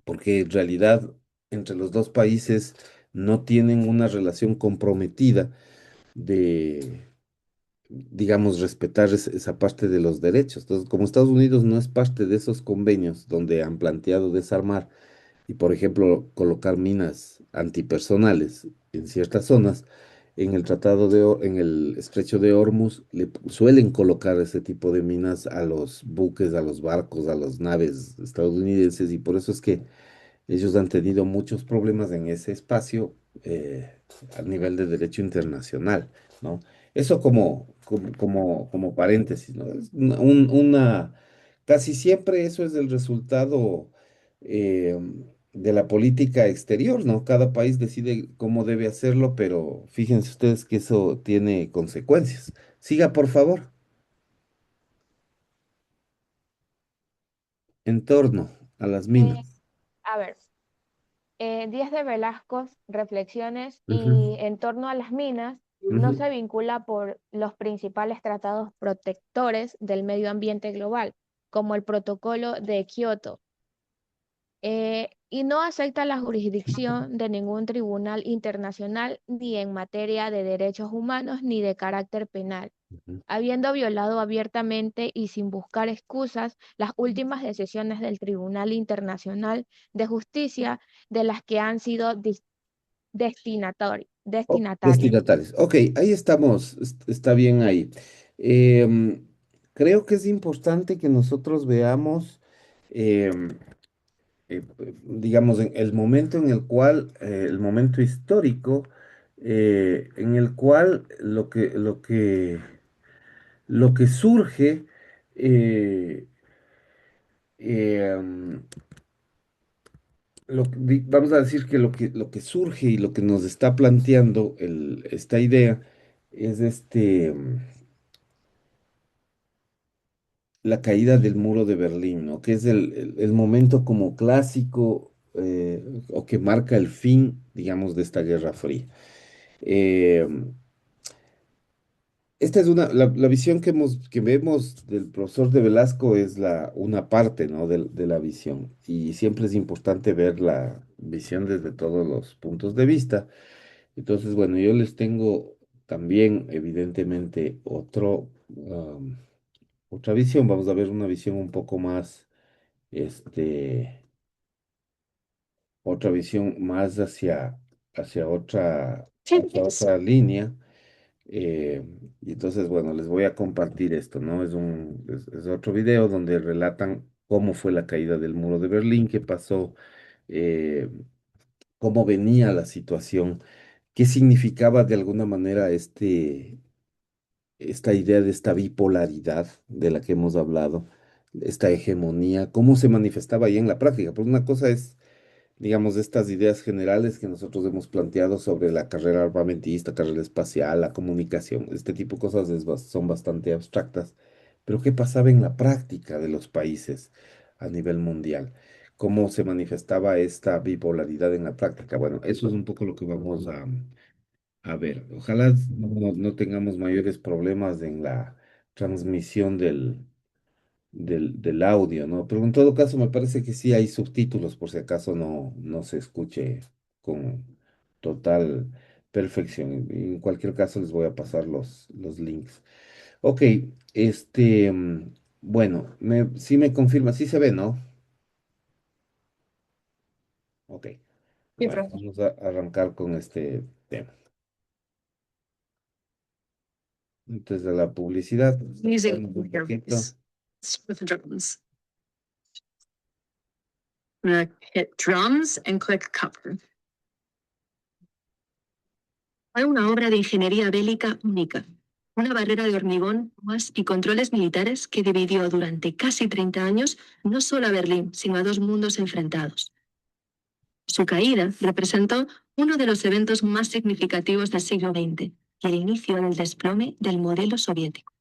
porque en realidad entre los dos países no tienen una relación comprometida de, digamos, respetar esa parte de los derechos. Entonces, como Estados Unidos no es parte de esos convenios donde han planteado desarmar y, por ejemplo, colocar minas antipersonales en ciertas zonas, en el en el estrecho de Hormuz suelen colocar ese tipo de minas a los buques, a los barcos, a las naves estadounidenses, y por eso es que ellos han tenido muchos problemas en ese espacio a nivel de derecho internacional, ¿no? Eso como paréntesis, ¿no? Es casi siempre eso es el resultado eh, de la política exterior, ¿no? Cada país decide cómo debe hacerlo, pero fíjense ustedes que eso tiene consecuencias. Siga, por favor. En torno a las eh, minas. a ver, 10 de Velasco, reflexiones Ujú, y en torno a las minas, no ujú, se vincula por los principales tratados protectores del medio ambiente global, como el Protocolo de Kioto, y no acepta la jurisdicción de ningún tribunal internacional ni en materia de derechos humanos ni de carácter penal, ujú. habiendo violado abiertamente y sin buscar excusas las últimas decisiones del Tribunal Internacional de Justicia de las que han sido destinatarios. Destinatarios. Ok, ahí estamos, está bien ahí. Em, Creo que es importante que nosotros veamos, em, digamos, en el momento en el cual, el momento histórico, en el cual lo que surge, eh, em, vamos a decir que lo que surge y lo que nos está planteando esta idea es la caída del muro de Berlín, ¿no? Que es el momento como clásico o que marca el fin, digamos, de esta Guerra Fría. Eh, Esta es la visión que vemos del profesor de Velasco es una parte, ¿no? De la visión. Y siempre es importante ver la visión desde todos los puntos de vista. Entonces, bueno, yo les tengo también, evidentemente, otra visión. Vamos a ver una visión un poco más, este, otra visión más hacia otra línea. Eh, y entonces, bueno, les voy a compartir esto, ¿no? Es otro video donde relatan cómo fue la caída del muro de Berlín, qué pasó, eh, cómo venía la situación, qué significaba de alguna manera esta idea de esta bipolaridad de la que hemos hablado, esta hegemonía, cómo se manifestaba ahí en la práctica. Porque una cosa es, digamos, estas ideas generales que nosotros hemos planteado sobre la carrera armamentista, carrera espacial, la comunicación, este tipo de cosas son bastante abstractas. Pero ¿qué pasaba en la práctica de los países a nivel mundial? ¿Cómo se manifestaba esta bipolaridad en la práctica? Bueno, eso es un poco lo que vamos a ver. Ojalá no tengamos mayores problemas en la transmisión del audio, ¿no? Pero en todo caso me parece que sí hay subtítulos por si acaso no se escuche con total perfección. En cualquier caso les voy a pasar los links. Ok, bueno, sí me confirma, sí se ve, ¿no? Ok, Sí, bueno, profe. vamos a arrancar con este tema. Antes de la publicidad, Music. un poquito. with the drums. I'm gonna hit drums and click cover. Fue una obra de ingeniería bélica única, una barrera de hormigón, púas y controles militares que dividió durante casi 30 años no solo a Berlín, sino a dos mundos enfrentados. Su caída representó uno de los eventos más significativos del siglo XX y el inicio del desplome del modelo soviético.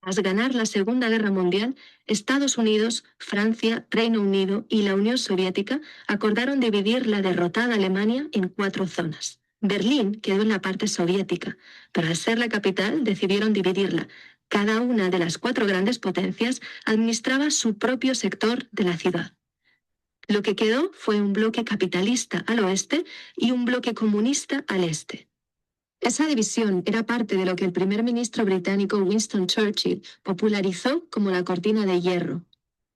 Tras ganar la Segunda Guerra Mundial, Estados Unidos, Francia, Reino Unido y la Unión Soviética acordaron dividir la derrotada Alemania en 4 zonas. Berlín quedó en la parte soviética, pero al ser la capital decidieron dividirla. Cada una de las 4 grandes potencias administraba su propio sector de la ciudad. Lo que quedó fue un bloque capitalista al oeste y un bloque comunista al este. Esa división era parte de lo que el primer ministro británico Winston Churchill popularizó como la cortina de hierro,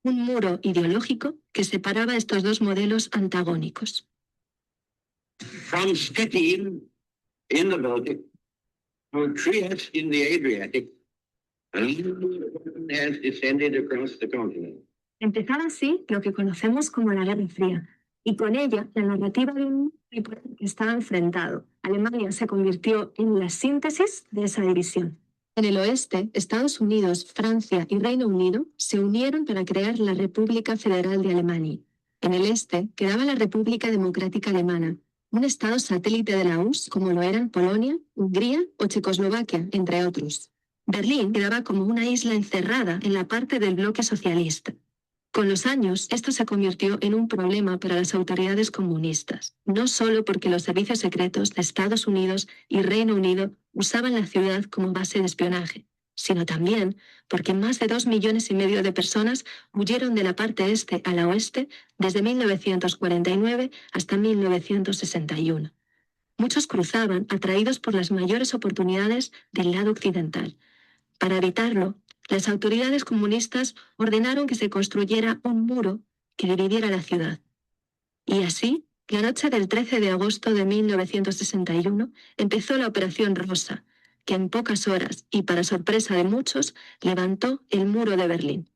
un muro ideológico que separaba estos dos modelos antagónicos. From Stettin in the Baltic to Trieste in the Adriatic, a new has descended across the continent. Empezaba así lo que conocemos como la Guerra Fría, y con ella la narrativa de un tipo que estaba enfrentado. Alemania se convirtió en la síntesis de esa división. En el oeste, Estados Unidos, Francia y Reino Unido se unieron para crear la República Federal de Alemania. En el este quedaba la República Democrática Alemana, un estado satélite de la URSS como lo eran Polonia, Hungría o Checoslovaquia, entre otros. Berlín quedaba como una isla encerrada en la parte del bloque socialista. Con los años, esto se convirtió en un problema para las autoridades comunistas, no solo porque los servicios secretos de Estados Unidos y Reino Unido usaban la ciudad como base de espionaje, sino también porque más de 2,5 millones de personas huyeron de la parte este a la oeste desde 1949 hasta 1961. Muchos cruzaban atraídos por las mayores oportunidades del lado occidental. Para evitarlo, las autoridades comunistas ordenaron que se construyera un muro que dividiera la ciudad. Y así, la noche del 13 de agosto de 1961 empezó la Operación Rosa, que en pocas horas y para sorpresa de muchos, levantó el muro de Berlín.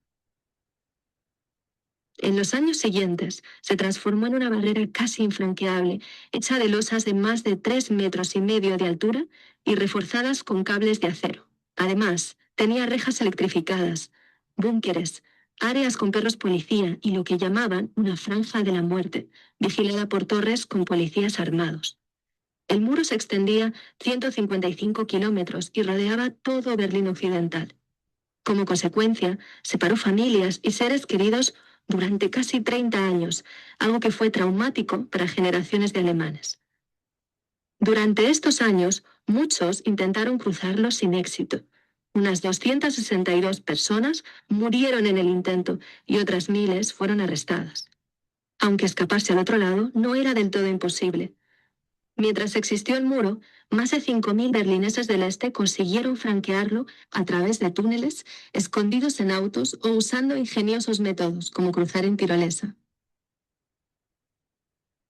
En los años siguientes, se transformó en una barrera casi infranqueable, hecha de losas de más de 3,5 metros de altura y reforzadas con cables de acero. Además, tenía rejas electrificadas, búnkeres, áreas con perros policía y lo que llamaban una franja de la muerte, vigilada por torres con policías armados. El muro se extendía 155 kilómetros y rodeaba todo Berlín Occidental. Como consecuencia, separó familias y seres queridos durante casi 30 años, algo que fue traumático para generaciones de alemanes. Durante estos años, muchos intentaron cruzarlo sin éxito. Unas 262 personas murieron en el intento y otras miles fueron arrestadas. Aunque escaparse al otro lado no era del todo imposible. Mientras existió el muro, más de 5,000 berlineses del este consiguieron franquearlo a través de túneles, escondidos en autos o usando ingeniosos métodos, como cruzar en tirolesa.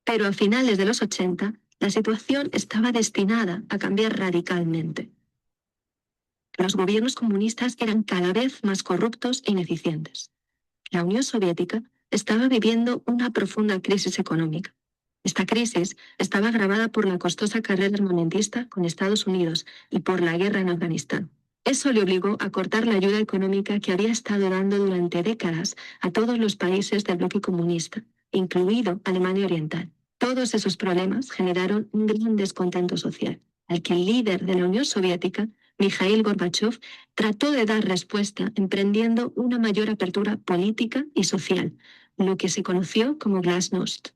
Pero a finales de los 80, la situación estaba destinada a cambiar radicalmente. Los gobiernos comunistas eran cada vez más corruptos e ineficientes. La Unión Soviética estaba viviendo una profunda crisis económica. Esta crisis estaba agravada por la costosa carrera armamentista con Estados Unidos y por la guerra en Afganistán. Eso le obligó a cortar la ayuda económica que había estado dando durante décadas a todos los países del bloque comunista, incluido Alemania Oriental. Todos esos problemas generaron un gran descontento social, al que el líder de la Unión Soviética, Mikhail Gorbachev, trató de dar respuesta emprendiendo una mayor apertura política y social, lo que se conoció como Glasnost.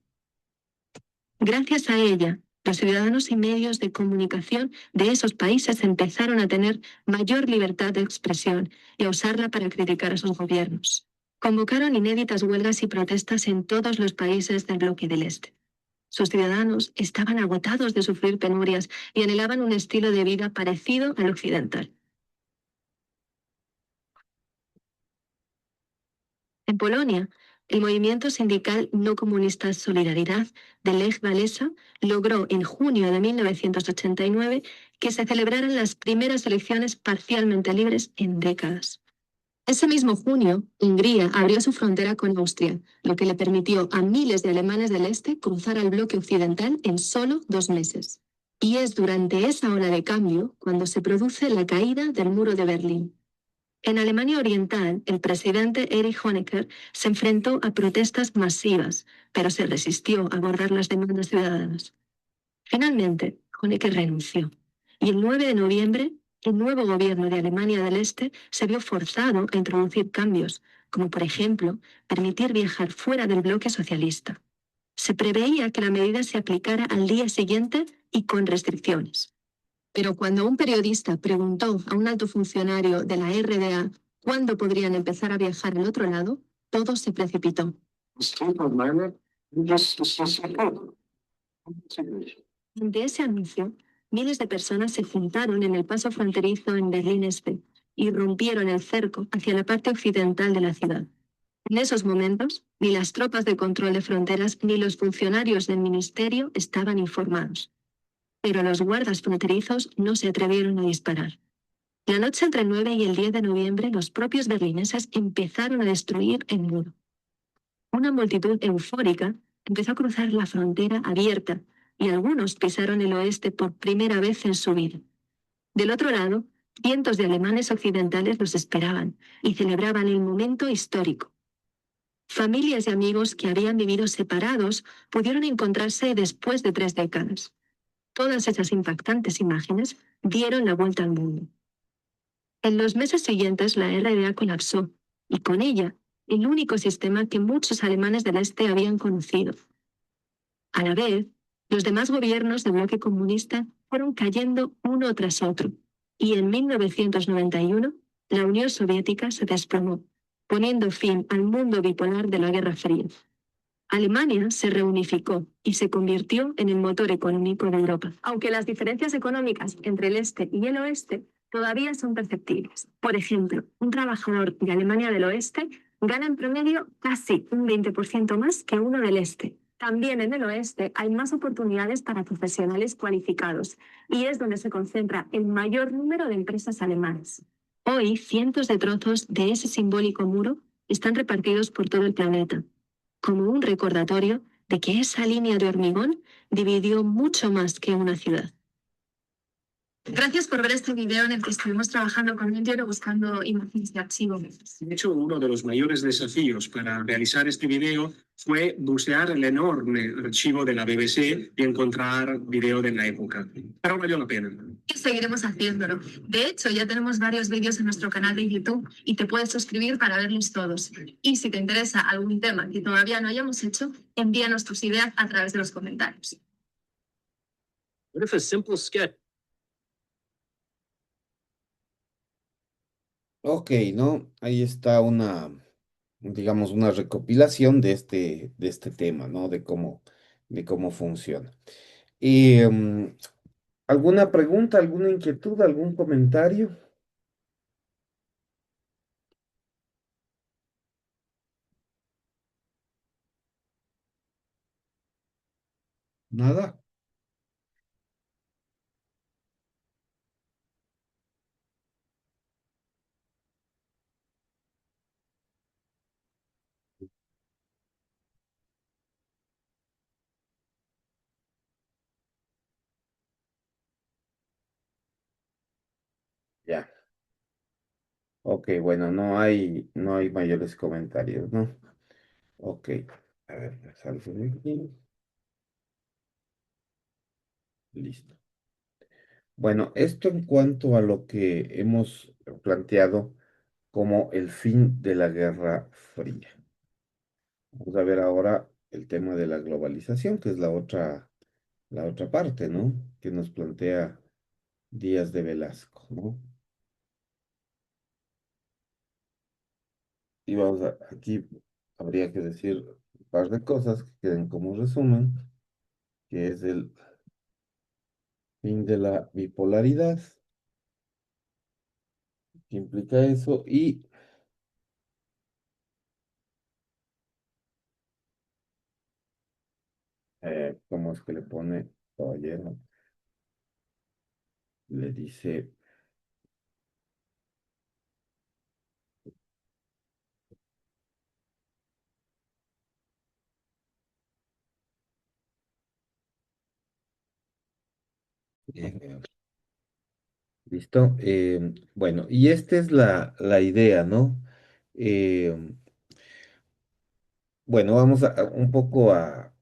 Gracias a ella, los ciudadanos y medios de comunicación de esos países empezaron a tener mayor libertad de expresión y a usarla para criticar a sus gobiernos. Convocaron inéditas huelgas y protestas en todos los países del bloque del Este. Sus ciudadanos estaban agotados de sufrir penurias y anhelaban un estilo de vida parecido al occidental. En Polonia, El movimiento sindical no comunista Solidaridad de Lech Walesa logró en junio de 1989 que se celebraran las primeras elecciones parcialmente libres en décadas. Ese mismo junio, Hungría abrió su frontera con Austria, lo que le permitió a miles de alemanes del este cruzar al bloque occidental en solo 2 meses. Y es durante esa ola de cambio cuando se produce la caída del muro de Berlín. En Alemania Oriental, el presidente Erich Honecker se enfrentó a protestas masivas, pero se resistió a abordar las demandas ciudadanas. Finalmente, Honecker renunció. Y el 9 de noviembre, el nuevo gobierno de Alemania del Este se vio forzado a introducir cambios, como por ejemplo permitir viajar fuera del bloque socialista. Se preveía que la medida se aplicara al día siguiente y con restricciones. Pero cuando un periodista preguntó a un alto funcionario de la RDA cuándo podrían empezar a viajar al otro lado, todo se precipitó. Ante ese anuncio, miles de personas se juntaron en el paso fronterizo en Berlín-Este y rompieron el cerco hacia la parte occidental de la ciudad. En esos momentos, ni las tropas de control de fronteras ni los funcionarios del ministerio estaban informados. Pero los guardas fronterizos no se atrevieron a disparar. La noche entre el 9 y el 10 de noviembre, los propios berlineses empezaron a destruir el muro. Una multitud eufórica empezó a cruzar la frontera abierta y algunos pisaron el oeste por primera vez en su vida. Del otro lado, cientos de alemanes occidentales los esperaban y celebraban el momento histórico. Familias y amigos que habían vivido separados pudieron encontrarse después de 3 décadas. Todas esas impactantes imágenes dieron la vuelta al mundo. En los meses siguientes, la RDA colapsó y con ella el único sistema que muchos alemanes del este habían conocido. A la vez, los demás gobiernos del bloque comunista fueron cayendo uno tras otro, y en 1991 la Unión Soviética se desplomó, poniendo fin al mundo bipolar de la Guerra Fría. Alemania se reunificó y se convirtió en el motor económico de Europa, aunque las diferencias económicas entre el este y el oeste todavía son perceptibles. Por ejemplo, un trabajador de Alemania del oeste gana en promedio casi un 20% más que uno del este. También en el oeste hay más oportunidades para profesionales cualificados y es donde se concentra el mayor número de empresas alemanas. Hoy, cientos de trozos de ese simbólico muro están repartidos por todo el planeta, como un recordatorio de que esa línea de hormigón dividió mucho más que una ciudad. Gracias por ver este video en el que estuvimos trabajando con Meteor buscando imágenes de archivo. De hecho, uno de los mayores desafíos para realizar este video fue bucear el enorme archivo de la BBC y encontrar video de la época. Pero valió la pena. Y seguiremos haciéndolo. De hecho, ya tenemos varios vídeos en nuestro canal de YouTube y te puedes suscribir para verlos todos. Y si te interesa algún tema que todavía no hayamos hecho, envíanos tus ideas a través de los comentarios. What if a simple sketch Ok, ¿no? Ahí está digamos, una recopilación de este tema, ¿no? De cómo funciona. Y, ¿alguna pregunta, alguna inquietud, algún comentario? ¿Nada? Ya. Ok, bueno, no hay mayores comentarios, ¿no? Ok. A ver, me salgo de aquí. Listo. Bueno, esto en cuanto a lo que hemos planteado como el fin de la Guerra Fría. Vamos a ver ahora el tema de la globalización, que es la otra parte, ¿no? Que nos plantea Díaz de Velasco, ¿no? Y aquí habría que decir un par de cosas que queden como resumen, que es el fin de la bipolaridad, que implica eso, y ¿Cómo es que le pone caballero? Le dice, bien, listo. Bueno, y esta es la idea, ¿no? Eh, bueno, vamos un poco a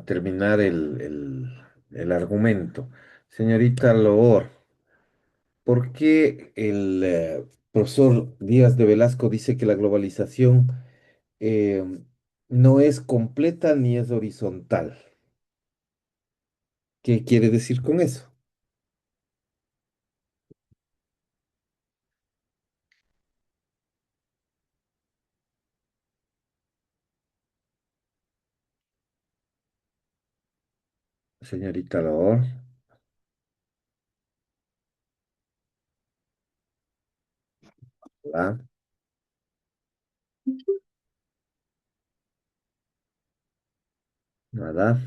terminar el argumento. Señorita Loor, ¿por qué el profesor Díaz de Velasco dice que la globalización eh, no es completa ni es horizontal? ¿Qué quiere decir con eso, señorita Loor? ¿Verdad? ¿Verdad?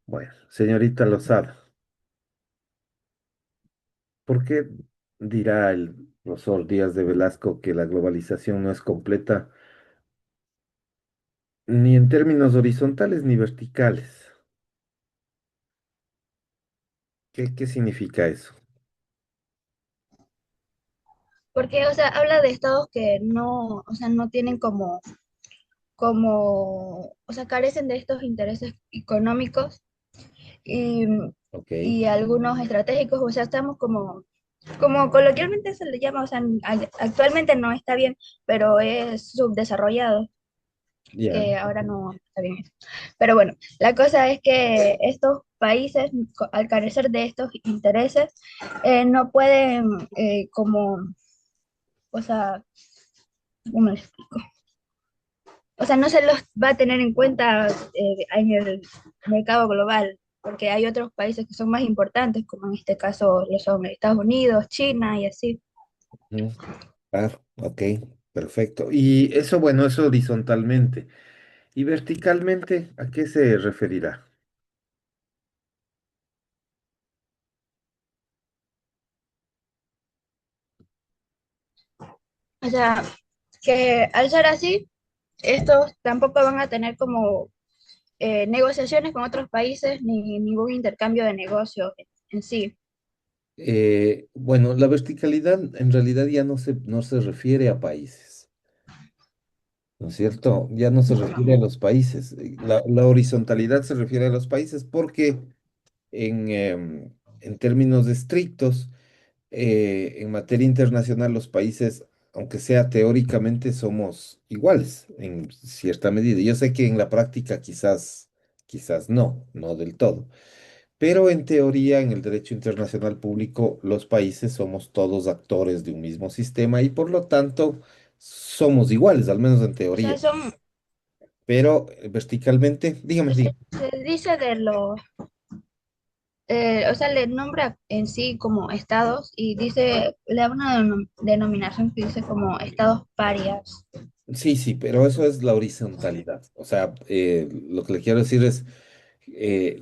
Bueno, señorita Lozada, ¿por qué dirá el profesor Díaz de Velasco que la globalización no es completa ni en términos horizontales ni verticales? ¿Qué significa eso? Porque, o sea, habla de estados que no, o sea, no tienen o sea, carecen de estos intereses económicos y, Ok, y algunos estratégicos, o sea, estamos como coloquialmente se le llama, o sea, actualmente no está bien, pero es subdesarrollado, ya. que ahora no está bien eso. Pero bueno, la cosa es que estos países, al carecer de estos intereses, no pueden o sea, ¿cómo lo explico? O sea, no se los va a tener en cuenta en el mercado global, porque hay otros países que son más importantes, como en este caso lo son Estados Unidos, China y así. Ujú. Ah, ok, perfecto. Y eso, bueno, eso horizontalmente. ¿Y verticalmente a qué se referirá? O sea, que al ser así, estos tampoco van a tener negociaciones con otros países ni ningún intercambio de negocios en sí. Bueno, la verticalidad en realidad ya no se refiere a países, ¿no es cierto? Ya no se refiere a los países. La horizontalidad se refiere a los países porque en términos estrictos, en materia internacional, los países, aunque sea teóricamente, somos iguales en cierta medida. Yo sé que en la práctica quizás no del todo. Pero en teoría, en el derecho internacional público, los países somos todos actores de un mismo sistema y por lo tanto somos iguales, al menos en O sea, teoría. Pero verticalmente, dígame, dígame. se dice o sea, le nombra en sí como estados y le da una denominación que dice como estados parias. Sí, sí, pero eso es la horizontalidad. O sea, lo que le quiero decir es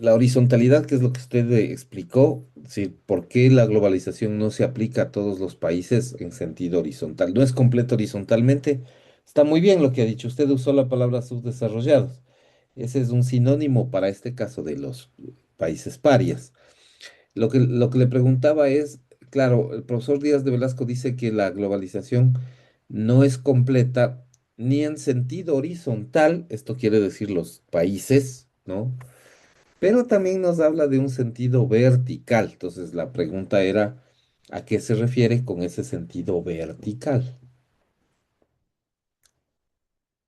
la horizontalidad, que es lo que usted explicó, sí, por qué la globalización no se aplica a todos los países en sentido horizontal. No es completo horizontalmente. Está muy bien lo que ha dicho. Usted usó la palabra subdesarrollados. Ese es un sinónimo para este caso de los países parias. Lo que le preguntaba es, claro, el profesor Díaz de Velasco dice que la globalización no es completa ni en sentido horizontal, esto quiere decir los países, ¿no? Pero también nos habla de un sentido vertical. Entonces la pregunta era, ¿a qué se refiere con ese sentido vertical?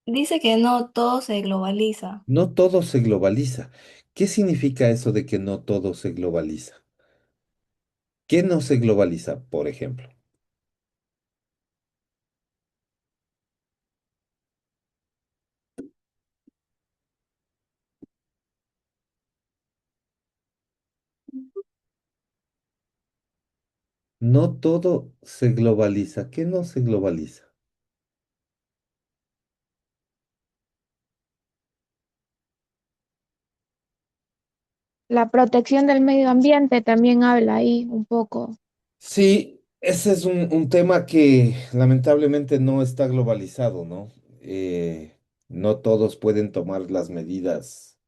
Dice que no todo se globaliza. No todo se globaliza. ¿Qué significa eso de que no todo se globaliza? ¿Qué no se globaliza, por ejemplo? No todo se globaliza. ¿Qué no se globaliza? la protección del medio ambiente también habla ahí un poco. Sí, ese es un tema que lamentablemente no está globalizado, ¿no? No todos pueden tomar las medidas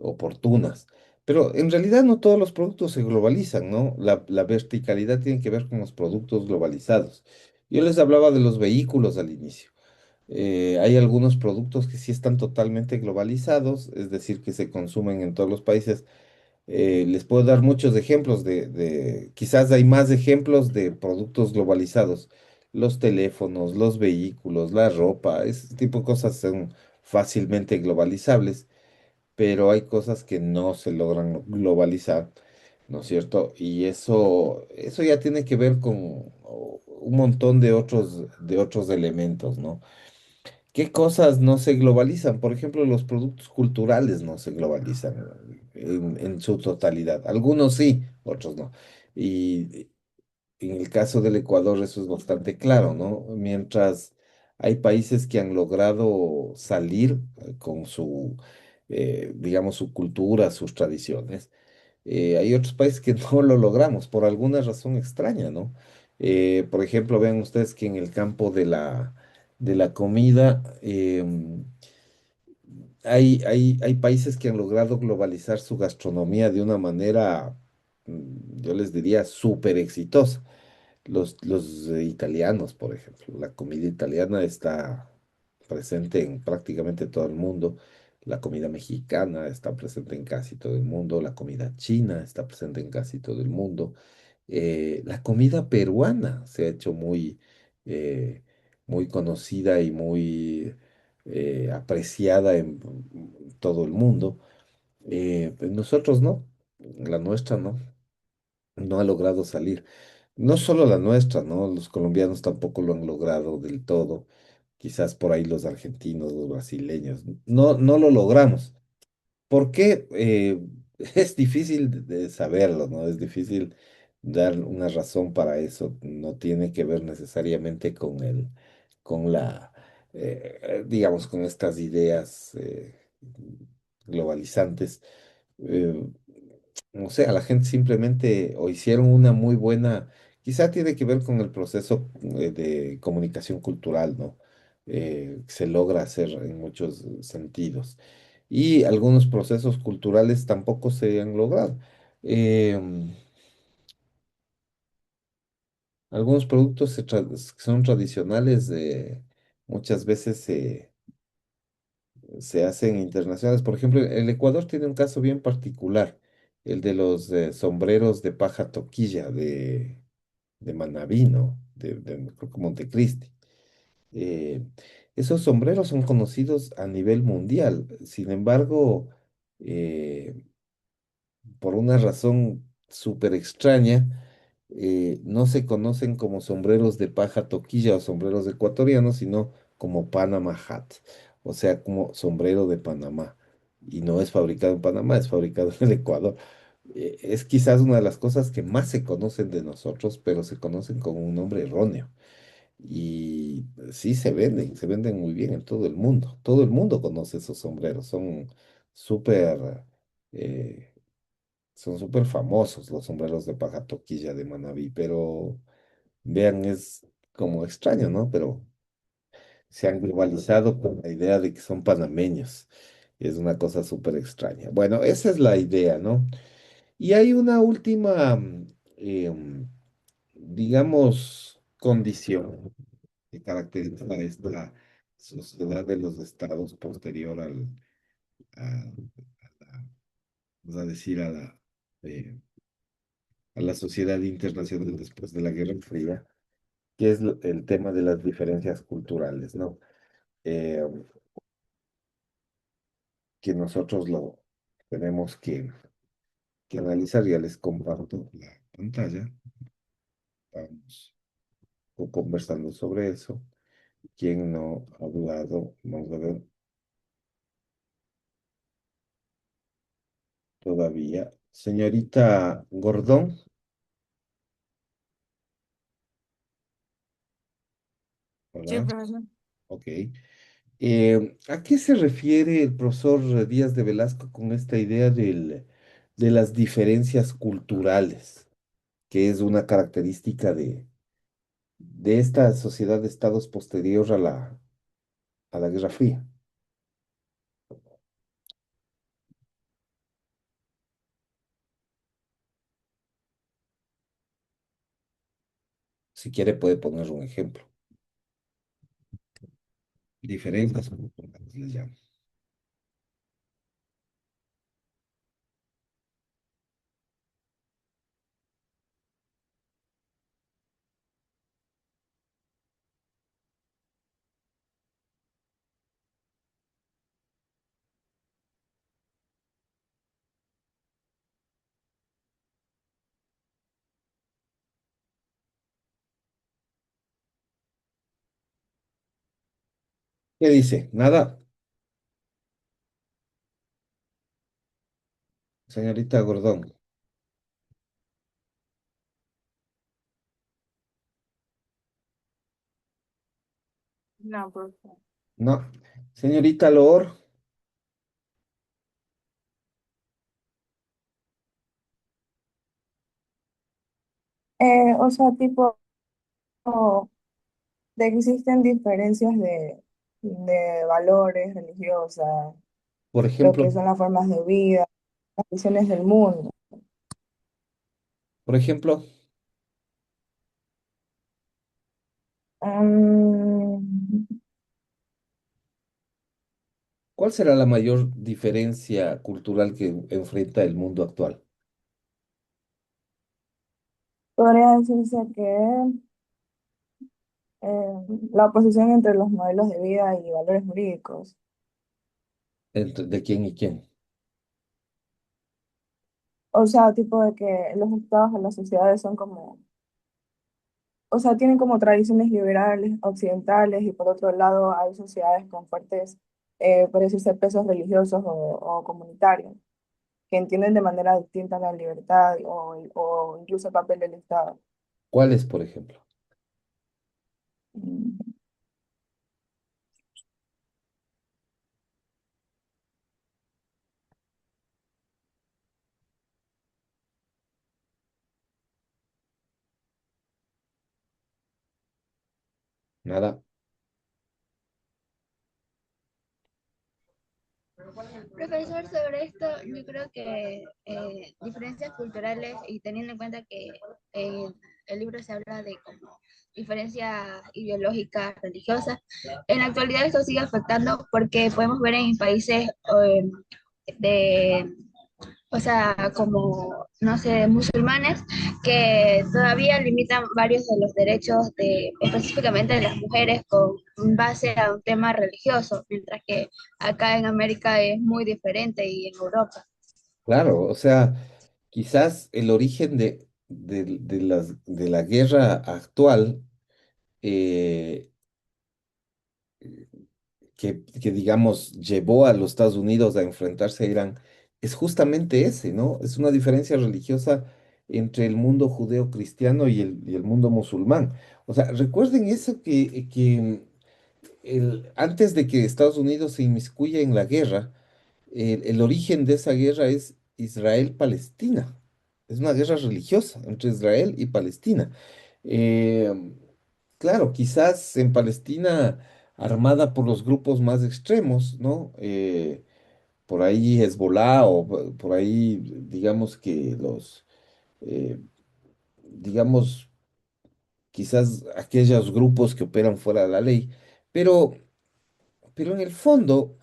oportunas, pero en realidad no todos los productos se globalizan, ¿no? La verticalidad tiene que ver con los productos globalizados. Yo les hablaba de los vehículos al inicio. Hay algunos productos que sí están totalmente globalizados, es decir, que se consumen en todos los países. Les puedo dar muchos ejemplos quizás hay más ejemplos de productos globalizados. Los teléfonos, los vehículos, la ropa, ese tipo de cosas son fácilmente globalizables, pero hay cosas que no se logran globalizar, ¿no es cierto? Y eso ya tiene que ver con un montón de otros elementos, ¿no? ¿Qué cosas no se globalizan? Por ejemplo, los productos culturales no se globalizan en su totalidad. Algunos sí, otros no. Y en el caso del Ecuador eso es bastante claro, ¿no? Mientras hay países que han logrado salir con digamos, su cultura, sus tradiciones, hay otros países que no lo logramos por alguna razón extraña, ¿no? Por ejemplo, vean ustedes que en el campo de la comida, hay países que han logrado globalizar su gastronomía de una manera, yo les diría, súper exitosa. Los italianos, por ejemplo, la comida italiana está presente en prácticamente todo el mundo. La comida mexicana está presente en casi todo el mundo. La comida china está presente en casi todo el mundo. La comida peruana se ha hecho muy conocida y muy apreciada en todo el mundo. Pues nosotros no, la nuestra no ha logrado salir. No solo la nuestra, ¿no? Los colombianos tampoco lo han logrado del todo. Quizás por ahí los argentinos, los brasileños. No lo logramos. ¿Por qué? Es difícil de saberlo, ¿no? Es difícil dar una razón para eso. No tiene que ver necesariamente con digamos, con estas ideas globalizantes. Eh, no sé, a la gente simplemente o hicieron una muy buena, quizá tiene que ver con el proceso de comunicación cultural, ¿no? Que se logra hacer en muchos sentidos. Y algunos procesos culturales tampoco se han logrado. Em, Algunos productos que son tradicionales, muchas veces se hacen internacionales. Por ejemplo, el Ecuador tiene un caso bien particular, el de los sombreros de paja toquilla de Manabí, ¿no? Creo que Montecristi. Eh, Esos sombreros son conocidos a nivel mundial. Sin embargo, eh, por una razón súper extraña, no se conocen como sombreros de paja toquilla o sombreros ecuatorianos, sino como Panama Hat, o sea, como sombrero de Panamá. Y no es fabricado en Panamá, es fabricado en el Ecuador. Es quizás una de las cosas que más se conocen de nosotros, pero se conocen con un nombre erróneo. Y sí se venden muy bien en todo el mundo. Todo el mundo conoce esos sombreros, súper eh, son súper famosos los sombreros de paja toquilla de Manabí, pero vean, es como extraño, ¿no? Pero se han globalizado con la idea de que son panameños. Es una cosa súper extraña. Bueno, esa es la idea, ¿no? Y hay una última, digamos, condición que caracteriza a esta sociedad de los estados posterior vamos a decir, eh, a la sociedad internacional después de la Guerra Fría, que es el tema de las diferencias culturales, ¿no? Eh, que nosotros lo tenemos que analizar. Ya les comparto la pantalla. Vamos conversando sobre eso. ¿Quién no ha hablado? Vamos a ver todavía. Señorita Gordón, Sí, hola, profesor. ok. ¿A qué se refiere el profesor Díaz de Velasco con esta idea de las diferencias culturales, que es una característica de esta sociedad de estados posterior a la Guerra Fría. Si quiere, puede poner un ejemplo. Diferencias culturales, les llamo. ¿Qué dice? Nada, señorita Gordón. No, por favor. No. Señorita Lor, O sea, tipo, de que existen diferencias de valores religiosas, por lo ejemplo, que son las formas de vida, las visiones del mundo. por ejemplo, Mm, ¿cuál será la mayor diferencia cultural que enfrenta el mundo actual? podría decirse que la oposición entre los modelos de vida y valores jurídicos. ¿De quién y quién? O sea, tipo de que los estados de las sociedades son como, o sea, tienen como tradiciones liberales, occidentales, y por otro lado hay sociedades con fuertes, por decirse, pesos religiosos o comunitarios, que entienden de manera distinta la libertad o incluso el papel del Estado. ¿Cuáles, por ejemplo? Mm, Nada. Profesor, sobre esto, yo creo que diferencias culturales y teniendo en cuenta que el libro se habla de como diferencias ideológicas, religiosas, en la actualidad esto sigue afectando porque podemos ver en países de o sea, como, no sé, musulmanes, que todavía limitan varios de los derechos de, específicamente de las mujeres con base a un tema religioso, mientras que acá en América es muy diferente y en Europa. Claro, o sea, quizás el origen de la guerra actual, eh, que, digamos, llevó a los Estados Unidos a enfrentarse a Irán, es justamente ese, ¿no? Es una diferencia religiosa entre el mundo judeo-cristiano y el mundo musulmán. O sea, recuerden eso que antes de que Estados Unidos se inmiscuya en la guerra, el origen de esa guerra es Israel-Palestina. Es una guerra religiosa entre Israel y Palestina. Eh, claro, quizás en Palestina armada por los grupos más extremos, ¿no? Por ahí Hezbollah o por ahí, digamos que eh, digamos, quizás aquellos grupos que operan fuera de la ley, pero Pero en el fondo,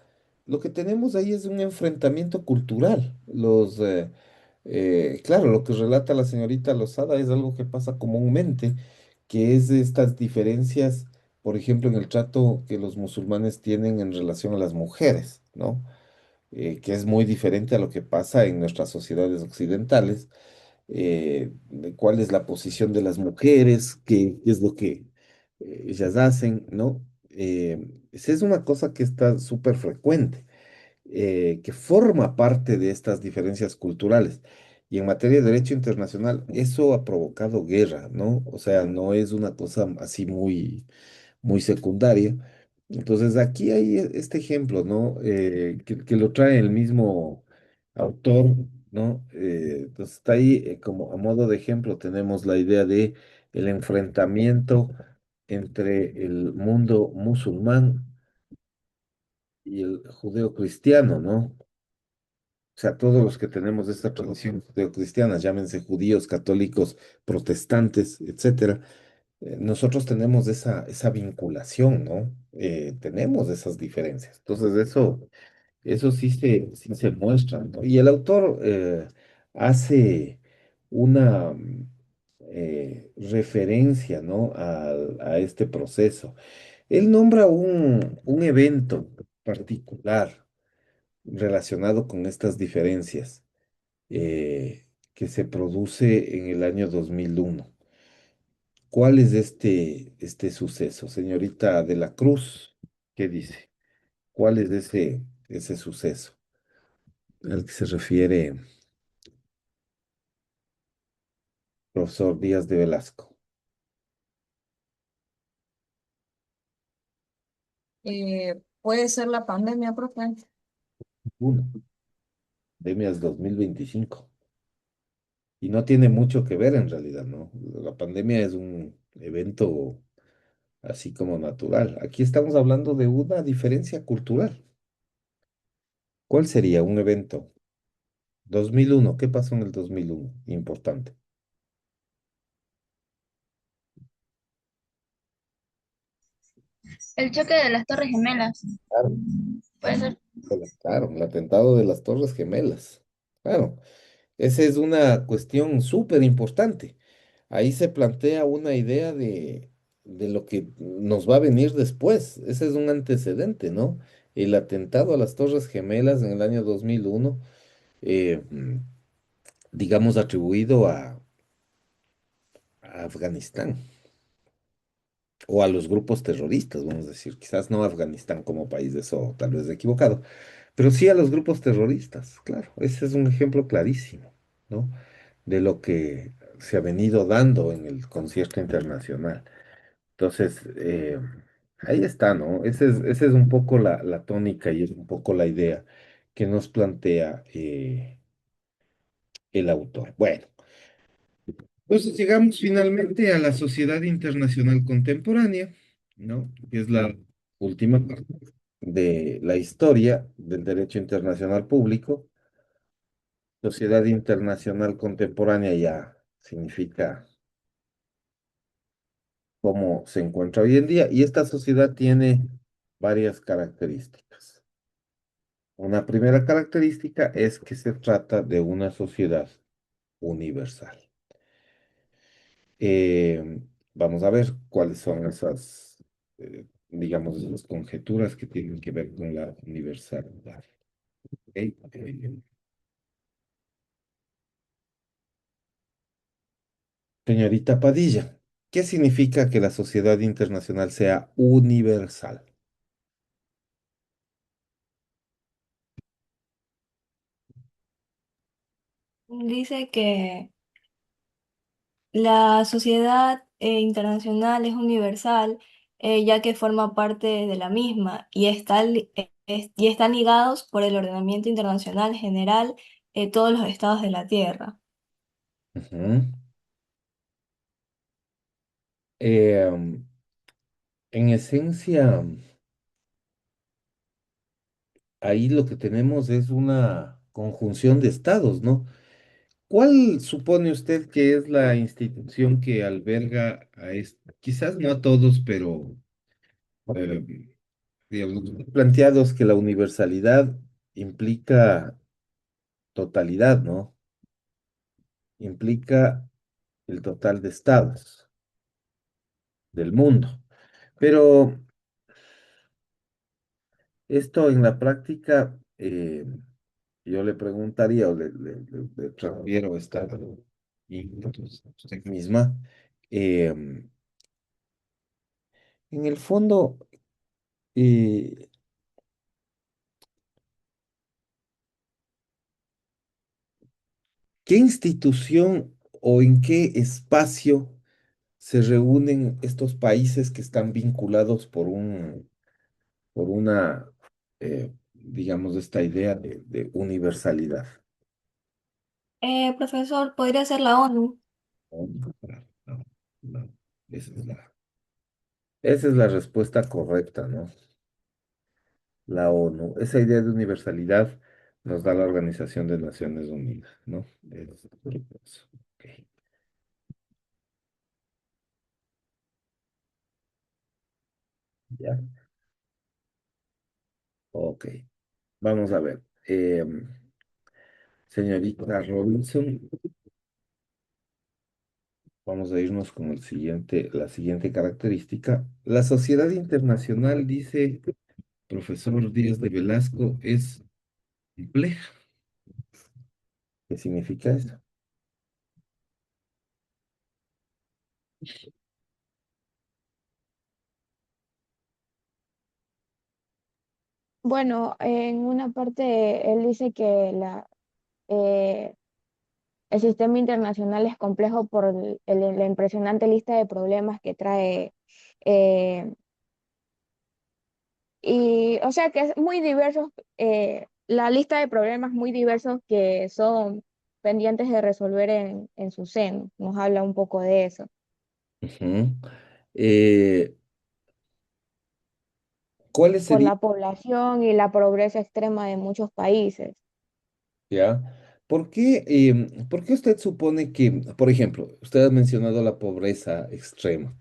lo que tenemos ahí es un enfrentamiento cultural. Claro, lo que relata la señorita Lozada es algo que pasa comúnmente, que es de estas diferencias, por ejemplo, en el trato que los musulmanes tienen en relación a las mujeres, ¿no? Que es muy diferente a lo que pasa en nuestras sociedades occidentales. De cuál es la posición de las mujeres, qué es lo que ellas hacen, ¿no? Esa es una cosa que está súper frecuente, que forma parte de estas diferencias culturales. Y en materia de derecho internacional, eso ha provocado guerra, ¿no? O sea, no es una cosa así muy secundaria. Entonces, aquí hay este ejemplo, ¿no? Que lo trae el mismo autor ¿no? Entonces está ahí como a modo de ejemplo tenemos la idea de el enfrentamiento entre el mundo musulmán y el judeo-cristiano, ¿no? O sea, todos los que tenemos esta tradición judeo-cristiana, llámense judíos, católicos, protestantes, etcétera, nosotros tenemos esa vinculación, ¿no? Tenemos esas diferencias. Entonces, eso sí se muestra, ¿no? Y el autor hace una referencia, ¿no? A este proceso. Él nombra un evento particular relacionado con estas diferencias que se produce en el año 2001. ¿Cuál es este suceso? Señorita de la Cruz, ¿qué dice? ¿Cuál es ese suceso al que se refiere profesor Díaz de Velasco? Puede ser la pandemia, profe. Uno, pandemias 2025. Y no tiene mucho que ver en realidad, ¿no? La pandemia es un evento así como natural. Aquí estamos hablando de una diferencia cultural. ¿Cuál sería un evento? 2001, ¿qué pasó en el 2001? Importante. El choque de las Torres Gemelas, Claro, puede ser. claro, el atentado de las Torres Gemelas. Claro, esa es una cuestión súper importante. Ahí se plantea una idea de lo que nos va a venir después. Ese es un antecedente, ¿no? El atentado a las Torres Gemelas en el año 2001, digamos, atribuido a Afganistán o a los grupos terroristas, vamos a decir. Quizás no a Afganistán como país, eso tal vez equivocado, pero sí a los grupos terroristas, claro. Ese es un ejemplo clarísimo, ¿no? De lo que se ha venido dando en el concierto internacional. Entonces, ahí está, ¿no? Esa es un poco la tónica y es un poco la idea que nos plantea el autor. Bueno, pues llegamos finalmente a la sociedad internacional contemporánea, ¿no? Que es la última parte de la historia del derecho internacional público. Sociedad internacional contemporánea ya significa cómo se encuentra hoy en día y esta sociedad tiene varias características. Una primera característica es que se trata de una sociedad universal. Eh, Vamos a ver cuáles son esas, digamos, esas conjeturas que tienen que ver con la universalidad. ¿Ok? Señorita Padilla, ¿qué significa que la sociedad internacional sea universal? Dice que la sociedad internacional es universal, ya que forma parte de la misma y, y están ligados por el ordenamiento internacional general todos los estados de la Tierra. Ujú. Eh, en esencia, ahí lo que tenemos es una conjunción de estados, ¿no? ¿Cuál supone usted que es la institución que alberga a quizás no a todos, pero digamos, planteados que la universalidad implica totalidad, ¿no? Implica el total de estados del mundo. Pero esto en la práctica, yo le preguntaría o le transfiero esta inquietud a usted misma. em, en el fondo, eh, ¿qué institución o en qué espacio se reúnen estos países que están vinculados por una, digamos, esta idea de universalidad? Profesor, podría ser la ONU. No, no, no. Esa es esa es la respuesta correcta, ¿no? La ONU. Esa idea de universalidad nos da la Organización de Naciones Unidas, ¿no? Eso. Ok, ya. Ok. Vamos a ver. Señorita Robinson, vamos a irnos con la siguiente característica. La sociedad internacional, dice profesor Díaz de Velasco, es compleja. ¿Qué significa eso? Bueno, en una parte él dice que eh, el sistema internacional es complejo por la impresionante lista de problemas que trae. eh, y, o sea, que es muy diversos, la lista de problemas muy diversos que son pendientes de resolver en su seno. Nos habla un poco de eso. Ujú. Eh, ¿Cuáles Por serían, la población y la pobreza extrema de muchos países. ya? ¿Por qué usted supone que, por ejemplo, usted ha mencionado la pobreza extrema?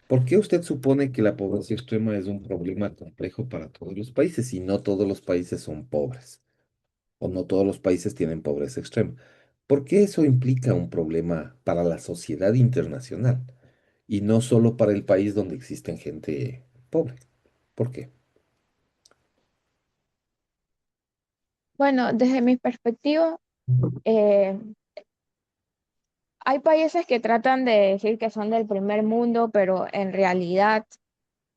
¿Por qué usted supone que la pobreza extrema es un problema complejo para todos los países y no todos los países son pobres o no todos los países tienen pobreza extrema? ¿Por qué eso implica un problema para la sociedad internacional y no solo para el país donde existen gente pobre? ¿Por qué? Bueno, desde mi perspectiva, eh, hay países que tratan de decir que son del primer mundo, pero en realidad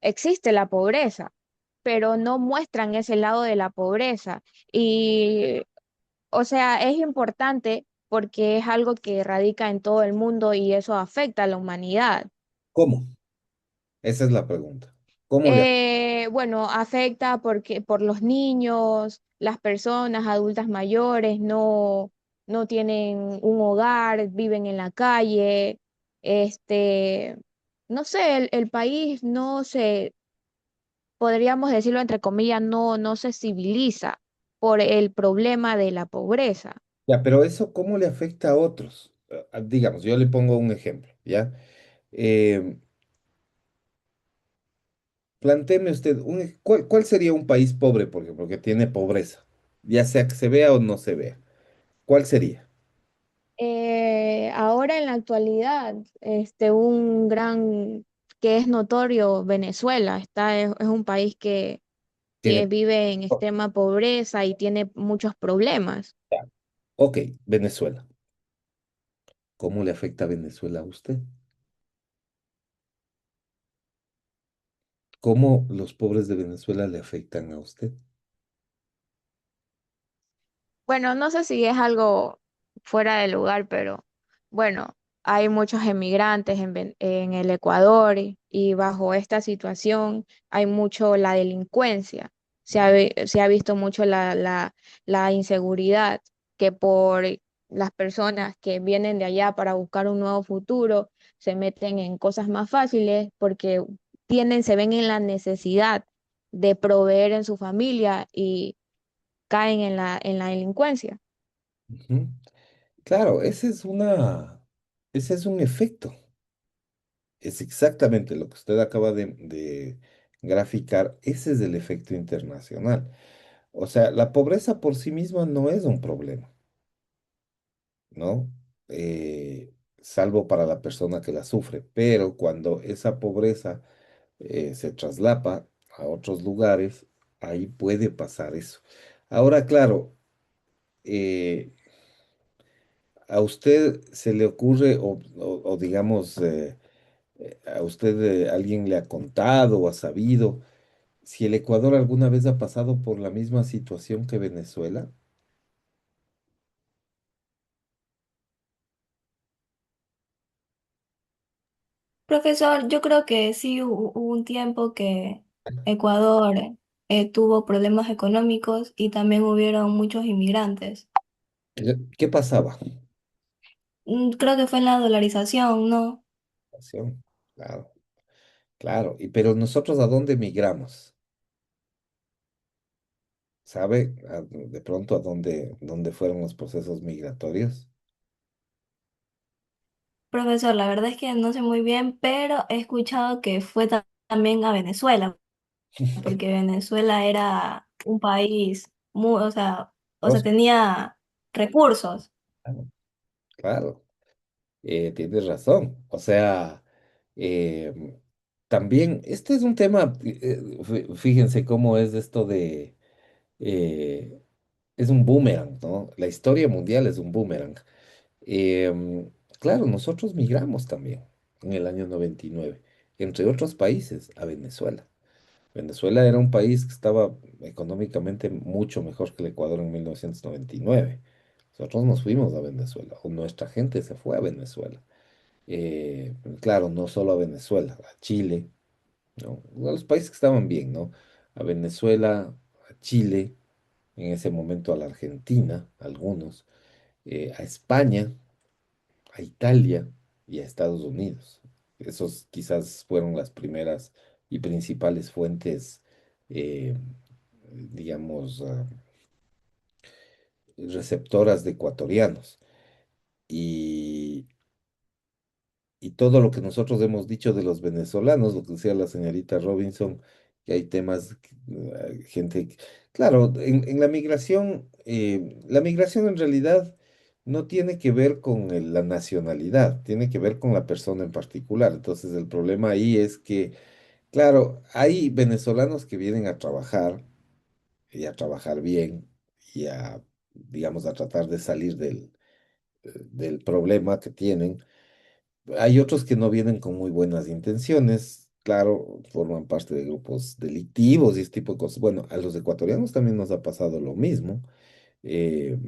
existe la pobreza, pero no muestran ese lado de la pobreza. Y, o sea, es importante porque es algo que radica en todo el mundo y eso afecta a la humanidad. ¿Cómo? Esa es la pregunta. ¿Cómo le... Bueno, afecta porque por los niños, las personas adultas mayores no tienen un hogar, viven en la calle, este, no sé, el país no se, podríamos decirlo entre comillas, no se civiliza por el problema de la pobreza. Ya, pero eso, ¿cómo le afecta a otros? Digamos, yo le pongo un ejemplo, ¿ya? Eh, Plantéeme usted, ¿cuál sería un país pobre, por ejemplo, que tiene pobreza? Ya sea que se vea o no se vea. ¿Cuál sería? Ahora en la actualidad, un gran que es notorio, Venezuela, es un país que Tiene... vive en extrema pobreza y tiene muchos problemas. Ok, Venezuela. ¿Cómo le afecta a Venezuela a usted? ¿Cómo los pobres de Venezuela le afectan a usted? Bueno, no sé si es algo fuera de lugar, pero bueno, hay muchos emigrantes en el Ecuador y bajo esta situación hay mucho la delincuencia. Se ha visto mucho la inseguridad que por las personas que vienen de allá para buscar un nuevo futuro se meten en cosas más fáciles porque se ven en la necesidad de proveer en su familia y caen en la delincuencia. Ujú. Claro, ese es un efecto. Es exactamente lo que usted acaba de graficar. Ese es el efecto internacional. O sea, la pobreza por sí misma no es un problema, ¿no? Salvo para la persona que la sufre. Pero cuando esa pobreza se traslapa a otros lugares, ahí puede pasar eso. Ahora, claro, eh, a usted se le ocurre, o digamos, a usted alguien le ha contado o ha sabido si el Ecuador alguna vez ha pasado por la misma situación que Venezuela. Profesor, yo creo que sí hubo un tiempo que Ecuador tuvo problemas económicos y también hubieron muchos inmigrantes. ¿Qué pasaba? Creo que fue en la dolarización, ¿no? Inflación, claro, claro. Pero nosotros ¿a dónde migramos? ¿Sabe? De pronto a dónde fueron los procesos migratorios. Profesor, la verdad es que no sé muy bien, pero he escuchado que fue también a Venezuela, porque Venezuela era un país muy, o sea, Próspero, tenía recursos. claro, tienes razón. O sea, eh, también, este es un tema, fíjense cómo es esto de, eh, es un boomerang, ¿no? La historia mundial es un boomerang. Claro, nosotros migramos también en el año 99, entre otros países, a Venezuela. Venezuela era un país que estaba económicamente mucho mejor que el Ecuador en 1999. Nosotros nos fuimos a Venezuela, o nuestra gente se fue a Venezuela. Claro, no solo a Venezuela, a Chile, ¿no? A los países que estaban bien, ¿no? A Venezuela, a Chile, en ese momento a la Argentina, algunos, a España, a Italia y a Estados Unidos. Esos quizás fueron las primeras y principales fuentes, eh, digamos, receptoras de ecuatorianos. Y, y todo lo que nosotros hemos dicho de los venezolanos, lo que decía la señorita Robinson, que hay temas, gente, claro, en la migración en realidad no tiene que ver con la nacionalidad, tiene que ver con la persona en particular. Entonces el problema ahí es que, claro, hay venezolanos que vienen a trabajar y a trabajar bien y a, digamos, a tratar de salir del problema que tienen. Hay otros que no vienen con muy buenas intenciones, claro, forman parte de grupos delictivos y este tipo de cosas. Bueno, a los ecuatorianos también nos ha pasado lo mismo. Eh,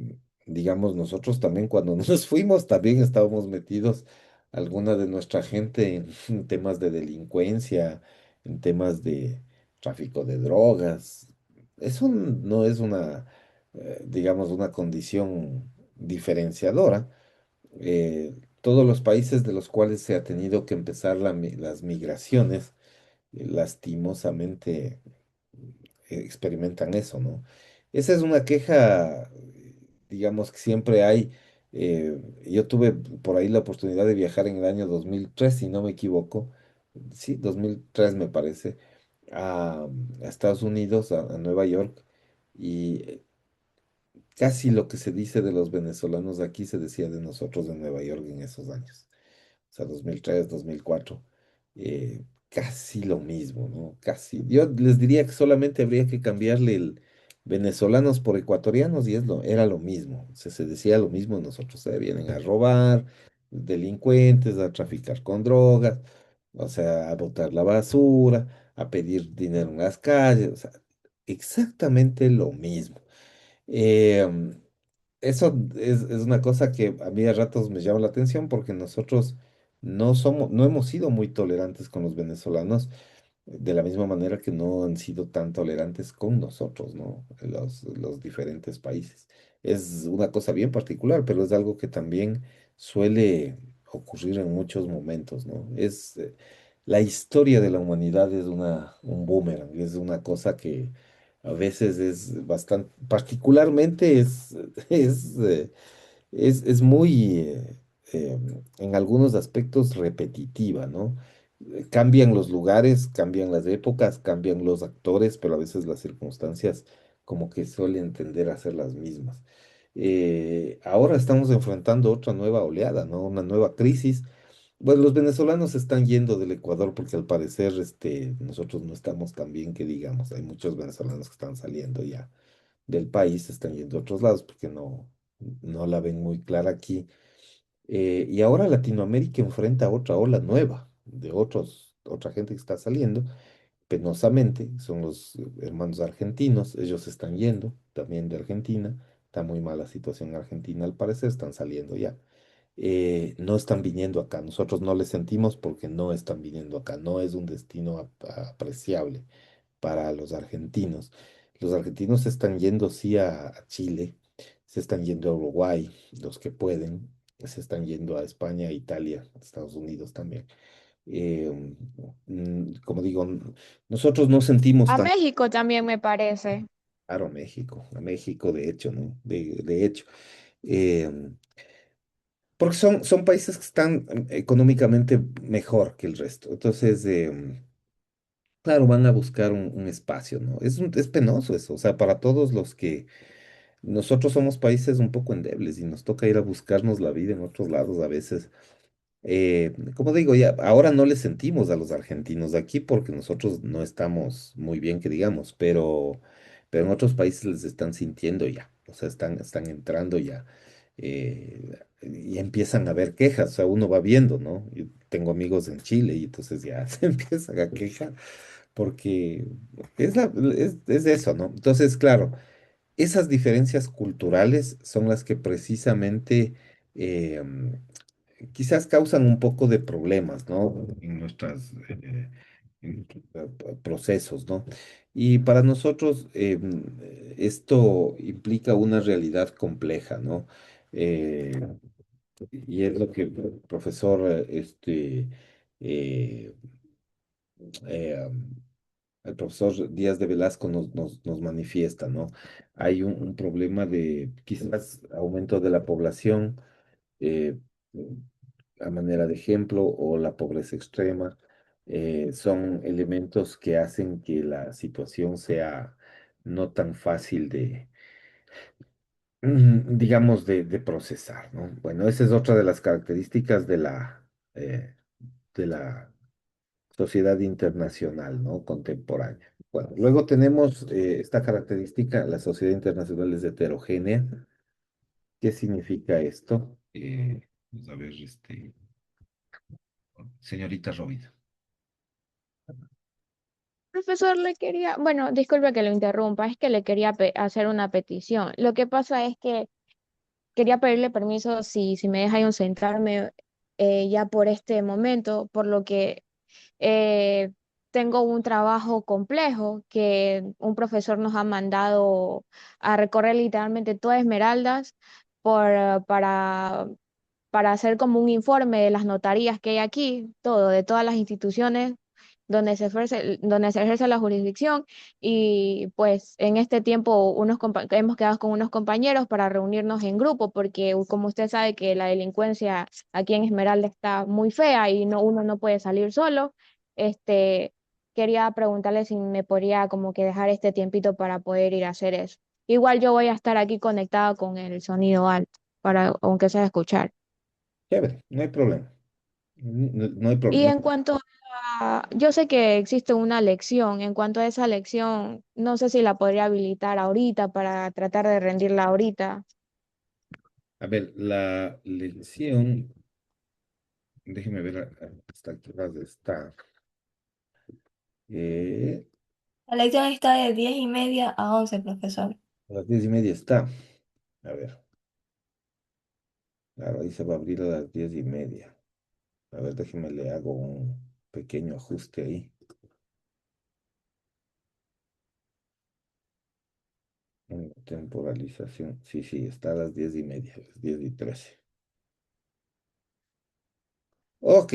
digamos, nosotros también cuando nos fuimos también estábamos metidos, alguna de nuestra gente, en temas de delincuencia, en temas de tráfico de drogas. Eso no es una, digamos, una condición diferenciadora. Todos los países de los cuales se ha tenido que empezar las migraciones, lastimosamente experimentan eso, ¿no? Esa es una queja, digamos, que siempre hay. Yo tuve por ahí la oportunidad de viajar en el año 2003, si no me equivoco, sí, 2003 me parece, a Estados Unidos, a Nueva York, y casi lo que se dice de los venezolanos de aquí se decía de nosotros de Nueva York en esos años, o sea, 2003, 2004, casi lo mismo, ¿no? Casi. Yo les diría que solamente habría que cambiarle el venezolanos por ecuatorianos y era lo mismo, o sea, se decía lo mismo de nosotros, vienen a robar, delincuentes, a traficar con drogas, o sea, a botar la basura, a pedir dinero en las calles, o sea, exactamente lo mismo. Eh, Eso es una cosa que a mí a ratos me llama la atención porque nosotros no hemos sido muy tolerantes con los venezolanos, de la misma manera que no han sido tan tolerantes con nosotros, ¿no? Los diferentes países. Es una cosa bien particular, pero es algo que también suele ocurrir en muchos momentos, ¿no? La historia de la humanidad es un boomerang, es una cosa que a veces es bastante, particularmente es muy, en algunos aspectos repetitiva, ¿no? Cambian los lugares, cambian las épocas, cambian los actores, pero a veces las circunstancias como que suelen tender a ser las mismas. Ahora estamos enfrentando otra nueva oleada, ¿no? Una nueva crisis. Bueno, los venezolanos se están yendo del Ecuador porque al parecer nosotros no estamos tan bien que digamos. Hay muchos venezolanos que están saliendo ya del país, se están yendo a otros lados porque no la ven muy clara aquí. Y ahora Latinoamérica enfrenta otra ola nueva de otra gente que está saliendo, penosamente, son los hermanos argentinos, ellos se están yendo también de Argentina, está muy mala situación en Argentina al parecer, están saliendo ya. No están viniendo acá, nosotros no les sentimos porque no están viniendo acá, no es un destino apreciable para los argentinos. Los argentinos están yendo sí a Chile, se están yendo a Uruguay, los que pueden, se están yendo a España, Italia, Estados Unidos también. Eh, Como digo, nosotros no sentimos A tan México también me parece. claro a México de hecho, ¿no? De hecho. Eh, Porque son países que están económicamente mejor que el resto. Entonces, claro, van a buscar un espacio, ¿no? Es penoso eso, o sea, para todos los que nosotros somos países un poco endebles y nos toca ir a buscarnos la vida en otros lados a veces. Como digo, ya ahora no le sentimos a los argentinos de aquí porque nosotros no estamos muy bien, que digamos, pero en otros países les están sintiendo ya, o sea, están entrando ya y empiezan a haber quejas, o sea, uno va viendo, ¿no? Yo tengo amigos en Chile y entonces ya se empiezan a quejar porque es eso, ¿no? Entonces, claro, esas diferencias culturales son las que precisamente quizás causan un poco de problemas, ¿no? En nuestras procesos, ¿no? Y para nosotros esto implica una realidad compleja, ¿no? Eh, y es lo que el profesor eh, eh, el profesor Díaz de Velasco nos manifiesta, ¿no? Hay un problema de quizás aumento de la población eh, a manera de ejemplo, o la pobreza extrema, son elementos que hacen que la situación sea no tan fácil de, digamos, de procesar, ¿no? Bueno, esa es otra de las características de la sociedad internacional, ¿no? Contemporánea. Bueno, luego tenemos esta característica, la sociedad internacional es heterogénea. ¿Qué significa esto? Vamos a ver, señorita Robida. Profesor, le quería, bueno, disculpe que lo interrumpa, es que le quería hacer una petición. Lo que pasa es que quería pedirle permiso si me deja yo sentarme ya por este momento, por lo que eh, tengo un trabajo complejo que un profesor nos ha mandado a recorrer literalmente toda Esmeraldas para hacer como un informe de las notarías que hay aquí, todo, de todas las instituciones donde se ejerce la jurisdicción. Y pues en este tiempo hemos quedado con unos compañeros para reunirnos en grupo, porque como usted sabe que la delincuencia aquí en Esmeralda está muy fea y uno no puede salir solo. Este, quería preguntarle si me podría como que dejar este tiempito para poder ir a hacer eso. Igual yo voy a estar aquí conectada con el sonido alto, para aunque sea escuchar. Chévere, no hay problema. No hay Y problema. en cuanto yo sé que existe una lección, en cuanto a esa lección, no sé si la podría habilitar ahorita para tratar de rendirla ahorita. A ver, la lección, déjeme ver hasta qué hora está. Eh, La lección está de 10:30 a 11, profesor. a las 10:30 está. A ver, claro, ahí se va a abrir a las 10:30. A ver, déjeme le hago un pequeño ajuste ahí. Temporalización. Sí, sí, está a las 10:30, las 10:13. Ok,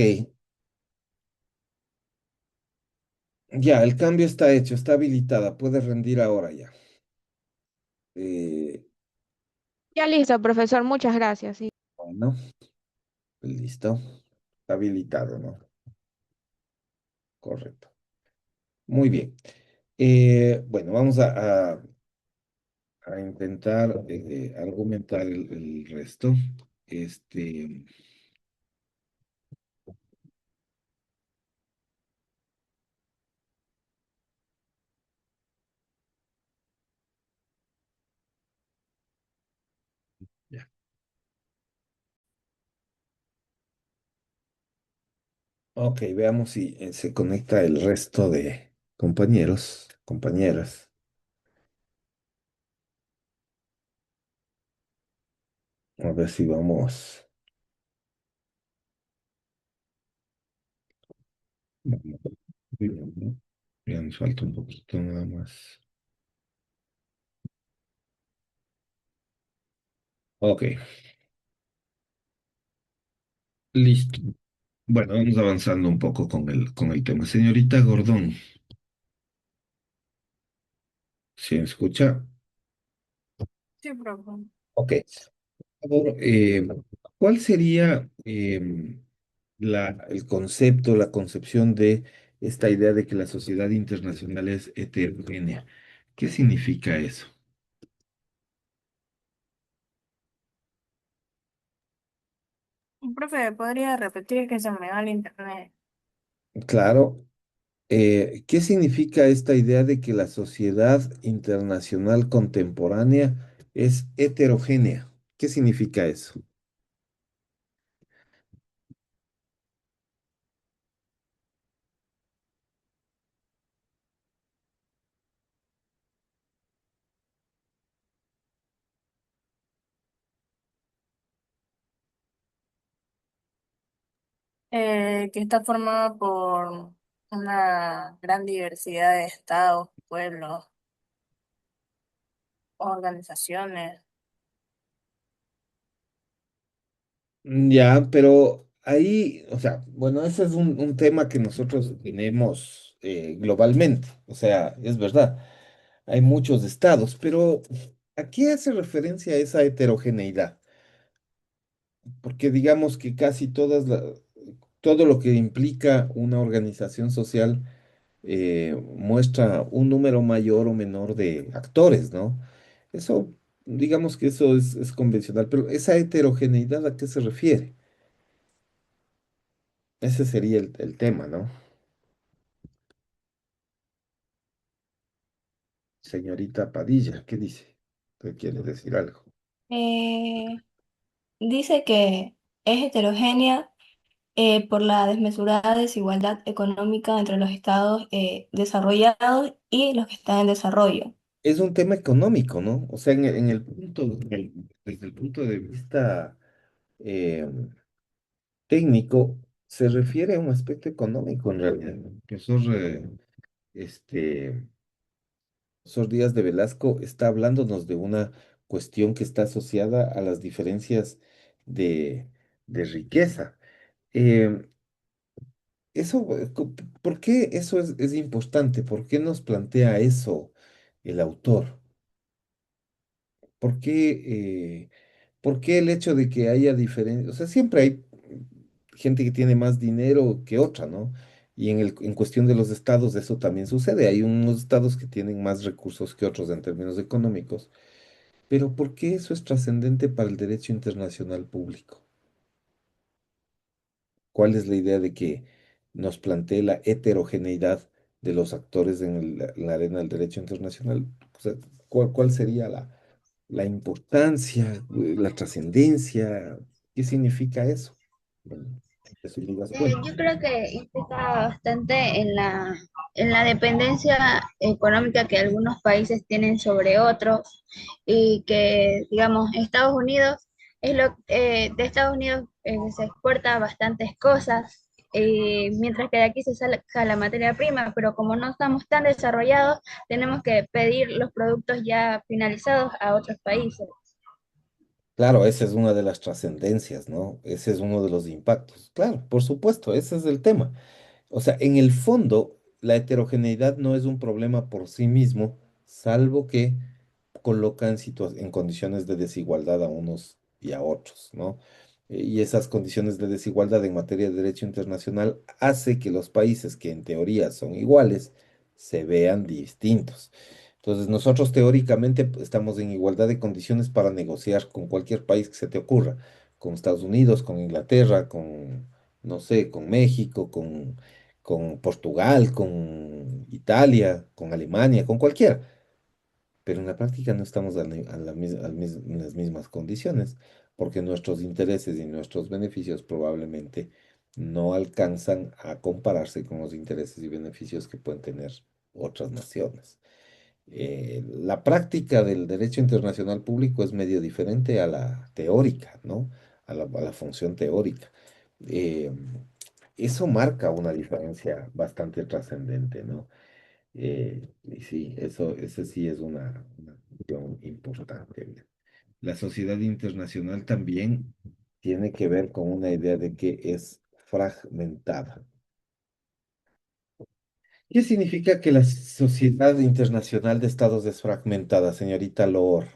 ya, el cambio está hecho, está habilitada, puede rendir ahora ya. Eh, Ya listo, profesor, muchas gracias. Sí. bueno, listo. Está habilitado, ¿no? Correcto. Muy bien. Bueno, vamos a intentar argumentar el resto. Este, ya. Ok, veamos si se conecta el resto de compañeros, compañeras. A ver si vamos. Bien, ¿no? Ya nos falta un poquito nada más. Ok, listo. Bueno, vamos avanzando un poco con el tema. Señorita Gordón, ¿se escucha? Sí, profe. Ok. Por favor, ¿cuál sería el concepto, la concepción de esta idea de que la sociedad internacional es heterogénea? ¿Qué significa eso? Profe, ¿podría repetir que se me va el internet? Claro, ¿qué significa esta idea de que la sociedad internacional contemporánea es heterogénea? ¿Qué significa eso? Que está formada por una gran diversidad de estados, pueblos, organizaciones. Ya, pero ahí, o sea, bueno, ese es un tema que nosotros tenemos globalmente, o sea, es verdad, hay muchos estados, pero ¿a qué hace referencia esa heterogeneidad? Porque digamos que casi todo lo que implica una organización social muestra un número mayor o menor de actores, ¿no? Eso, digamos que eso es convencional, pero esa heterogeneidad, ¿a qué se refiere? Ese sería el tema, ¿no? Señorita Padilla, ¿qué dice? ¿Qué quiere decir algo? Eh, Dice que es heterogénea por la desmesurada desigualdad económica entre los estados desarrollados y los que están en desarrollo. Es un tema económico, ¿no? O sea, en el punto, desde el punto de vista eh, técnico, se refiere a un aspecto económico en realidad. El profesor, este, profesor Díaz de Velasco está hablándonos de una cuestión que está asociada a las diferencias de, de riqueza. Em, Eso, ¿por qué eso es importante? ¿Por qué nos plantea eso el autor? ¿Por por qué el hecho de que haya diferencias? O sea, siempre hay gente que tiene más dinero que otra, ¿no? Y en cuestión de los estados eso también sucede. Hay unos estados que tienen más recursos que otros en términos económicos. Pero ¿por qué eso es trascendente para el derecho internacional público? ¿Cuál es la idea de que nos plantee la heterogeneidad de los actores en la arena del derecho internacional? O sea, ¿cuál sería la importancia, la trascendencia? ¿Qué significa eso? Bueno, resumidas Yo cuentas. creo que implica bastante en la dependencia económica que algunos países tienen sobre otros y que, digamos, Estados Unidos de Estados Unidos se exporta bastantes cosas, mientras que de aquí se saca la materia prima, pero como no estamos tan desarrollados, tenemos que pedir los productos ya finalizados a otros países. Claro, esa es una de las trascendencias, ¿no? Ese es uno de los impactos. Claro, por supuesto, ese es el tema. O sea, en el fondo, la heterogeneidad no es un problema por sí mismo, salvo que coloca en condiciones de desigualdad a unos y a otros, ¿no? Y esas condiciones de desigualdad en materia de derecho internacional hace que los países que en teoría son iguales se vean distintos. Entonces, nosotros teóricamente estamos en igualdad de condiciones para negociar con cualquier país que se te ocurra, con Estados Unidos, con Inglaterra, con, no sé, con México, con Portugal, con Italia, con Alemania, con cualquiera, pero en la práctica no estamos en las mismas condiciones, porque nuestros intereses y nuestros beneficios probablemente no alcanzan a compararse con los intereses y beneficios que pueden tener otras naciones. La práctica del derecho internacional público es medio diferente a la teórica, ¿no? A la función teórica. Eh, Eso marca una diferencia bastante trascendente, ¿no? Y sí, ese sí es una cuestión importante. la sociedad internacional también tiene que ver con una idea de que es fragmentada. ¿Qué significa que la sociedad internacional de estados es fragmentada, señorita Loor?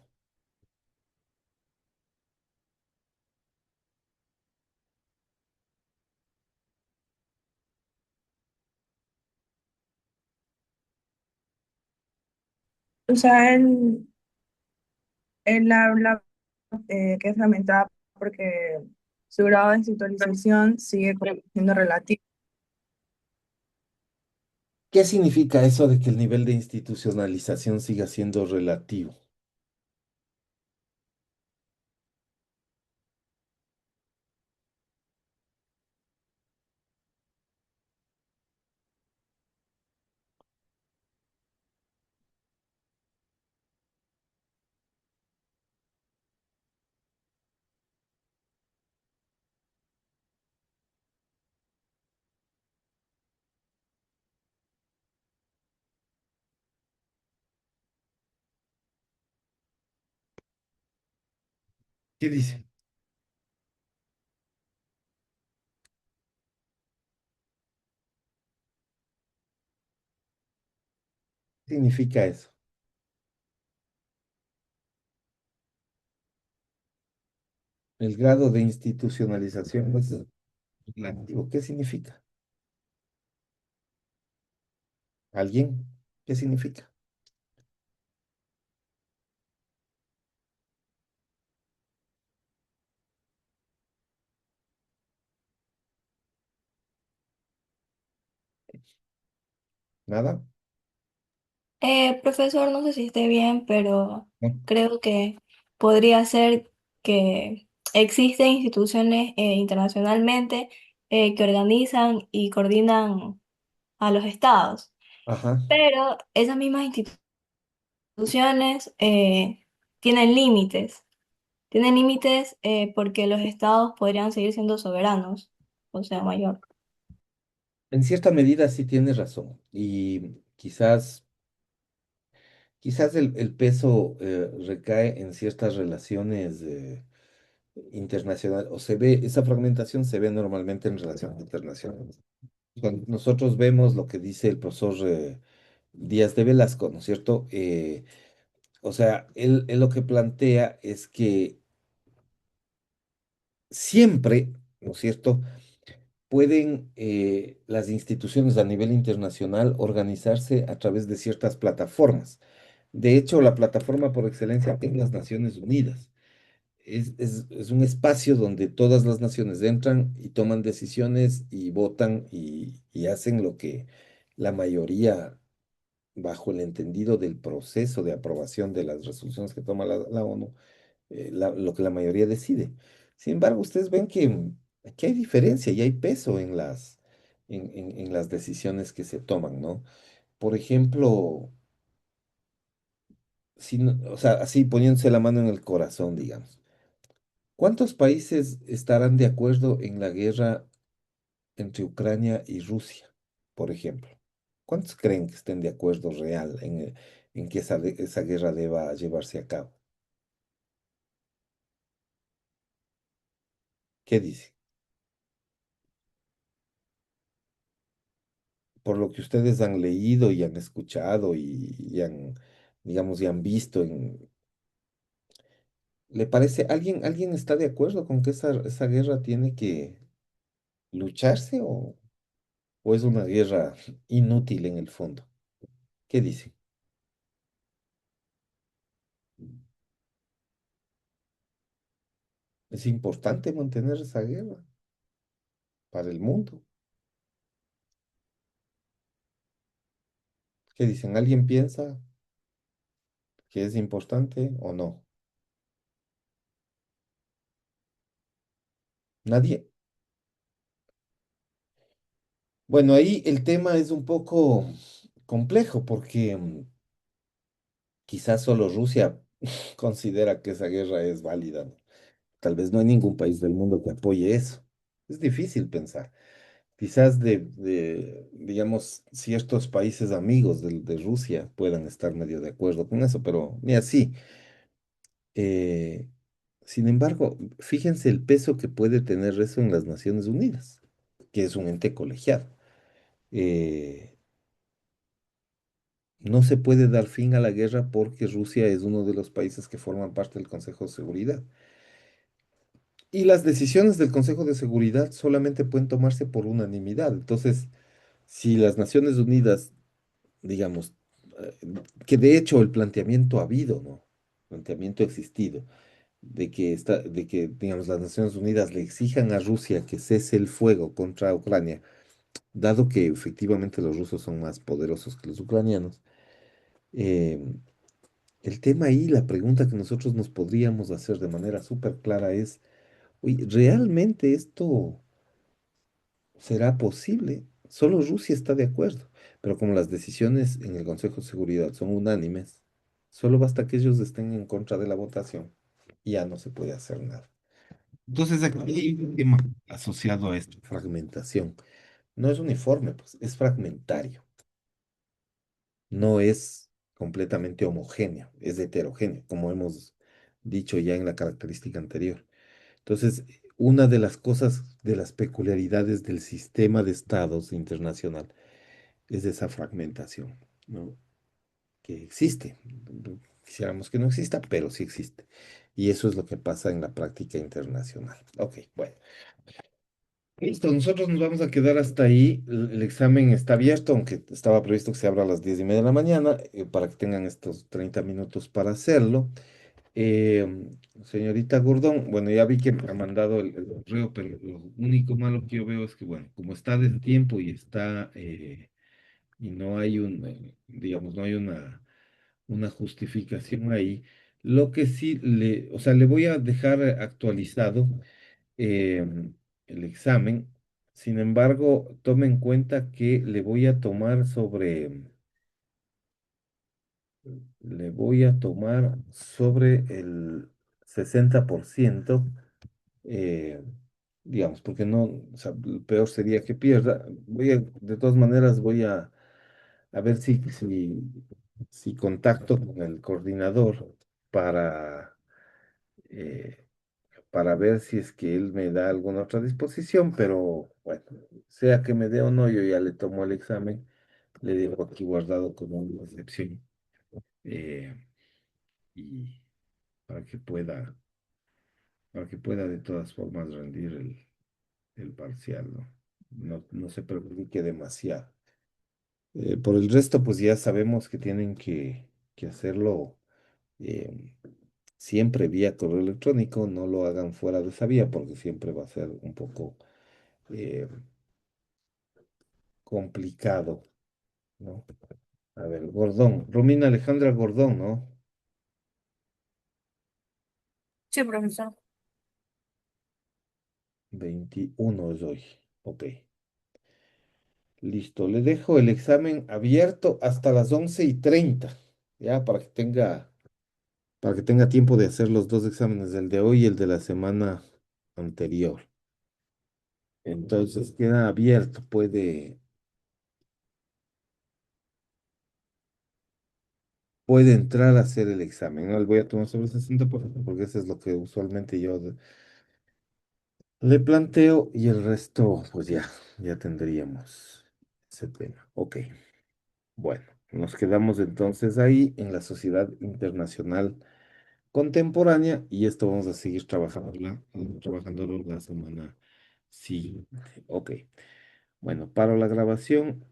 O sea, él habla que es fragmentada porque su grado de institucionalización sigue siendo relativo. ¿Qué significa eso de que el nivel de institucionalización siga siendo relativo? ¿Qué dice? ¿Qué significa eso? El grado de institucionalización es relativo. ¿Qué significa? ¿Alguien? ¿Qué significa? ¿Nada? Profesor, no sé si esté bien, pero ¿No? creo que podría ser que existen instituciones internacionalmente que organizan y coordinan a los estados, Ajá. pero esas mismas instituciones tienen límites porque los estados podrían seguir siendo soberanos, o sea, mayor. En cierta medida sí tienes razón. Y quizás el peso recae en ciertas relaciones internacionales, o se ve, esa fragmentación se ve normalmente en relaciones internacionales. Cuando nosotros vemos lo que dice el profesor Díaz de Velasco, ¿no es cierto? O sea, él lo que plantea es que siempre, ¿no es cierto?, pueden las instituciones a nivel internacional organizarse a través de ciertas plataformas. De hecho, la plataforma por excelencia es las Naciones Unidas. Es un espacio donde todas las naciones entran y toman decisiones y votan y hacen lo que la mayoría, bajo el entendido del proceso de aprobación de las resoluciones que toma la ONU, lo que la mayoría decide. Sin embargo, ustedes ven que hay diferencia y hay peso en las decisiones que se toman, ¿no? Por ejemplo, si o sea, así poniéndose la mano en el corazón, digamos. ¿Cuántos países estarán de acuerdo en la guerra entre Ucrania y Rusia, por ejemplo? ¿Cuántos creen que estén de acuerdo real en que esa guerra deba llevarse a cabo? ¿Qué dice? Por lo que ustedes han leído y han escuchado y han, digamos, y han visto ¿le parece, alguien está de acuerdo con que esa guerra tiene que lucharse o es una guerra inútil en el fondo? ¿Qué dice? Es importante mantener esa guerra para el mundo. ¿Qué dicen? ¿Alguien piensa que es importante o no? Nadie. Bueno, ahí el tema es un poco complejo porque quizás solo Rusia considera que esa guerra es válida, ¿no? Tal vez no hay ningún país del mundo que apoye eso. Es difícil pensar. Quizás digamos, ciertos países amigos de Rusia puedan estar medio de acuerdo con eso, pero ni así. Eh, Sin embargo, fíjense el peso que puede tener eso en las Naciones Unidas, que es un ente colegiado. Eh, no se puede dar fin a la guerra porque Rusia es uno de los países que forman parte del Consejo de Seguridad. Y las decisiones del Consejo de Seguridad solamente pueden tomarse por unanimidad. Entonces, si las Naciones Unidas, digamos, eh, que de hecho el planteamiento ha habido, ¿no? Planteamiento ha existido, de que, digamos, las Naciones Unidas le exijan a Rusia que cese el fuego contra Ucrania, dado que efectivamente los rusos son más poderosos que los ucranianos. eh, el tema ahí, la pregunta que nosotros nos podríamos hacer de manera súper clara es, oye, ¿realmente esto será posible? Solo Rusia está de acuerdo, pero como las decisiones en el Consejo de Seguridad son unánimes, solo basta que ellos estén en contra de la votación y ya no se puede hacer nada. Entonces, aquí hay un tema asociado a esta fragmentación. No es uniforme, pues, es fragmentario. No es completamente homogéneo, es heterogéneo, como hemos dicho ya en la característica anterior. Entonces, una de las cosas, de las peculiaridades del sistema de estados internacional es esa fragmentación, ¿no? Que existe. Quisiéramos que no exista, pero sí existe. Y eso es lo que pasa en la práctica internacional. Ok, bueno. Listo, nosotros nos vamos a quedar hasta ahí. El examen está abierto, aunque estaba previsto que se abra a las 10:30 de la mañana, para que tengan estos 30 minutos para hacerlo. Señorita Gordón, bueno, ya vi que me ha mandado el correo, pero lo único malo que yo veo es que, bueno, como está de tiempo y está, y no hay digamos, no hay una justificación ahí, lo que sí o sea, le voy a dejar actualizado el examen. Sin embargo, tome en cuenta que le voy a tomar sobre el 60%, eh, digamos, porque no, o sea, lo peor sería que pierda. De todas maneras, a ver si contacto con el coordinador para, eh, para ver si es que él me da alguna otra disposición, pero bueno, sea que me dé o no, yo ya le tomo el examen, le dejo aquí guardado como una excepción, eh, y para que pueda, para que pueda de todas formas rendir el parcial, ¿no? No se perjudique demasiado. Por el resto, pues ya sabemos que tienen que hacerlo, eh, siempre vía correo electrónico, no lo hagan fuera de esa vía porque siempre va a ser un poco eh, complicado, ¿no? A ver, Gordón, Romina Alejandra Gordón, ¿no? Sí, profesor. 21 es hoy. Ok, listo. Le dejo el examen abierto hasta las 11:30, ya, para que tenga tiempo de hacer los dos exámenes, el de hoy y el de la semana anterior. Entonces queda abierto, puede entrar a hacer el examen, ¿no? Le voy a tomar sobre el 60% porque eso es lo que usualmente yo le planteo y el resto, pues ya tendríamos ese tema. Ok, bueno, nos quedamos entonces ahí en la sociedad internacional contemporánea y esto vamos a seguir trabajándolo la semana siguiente. Ok, bueno, paro la grabación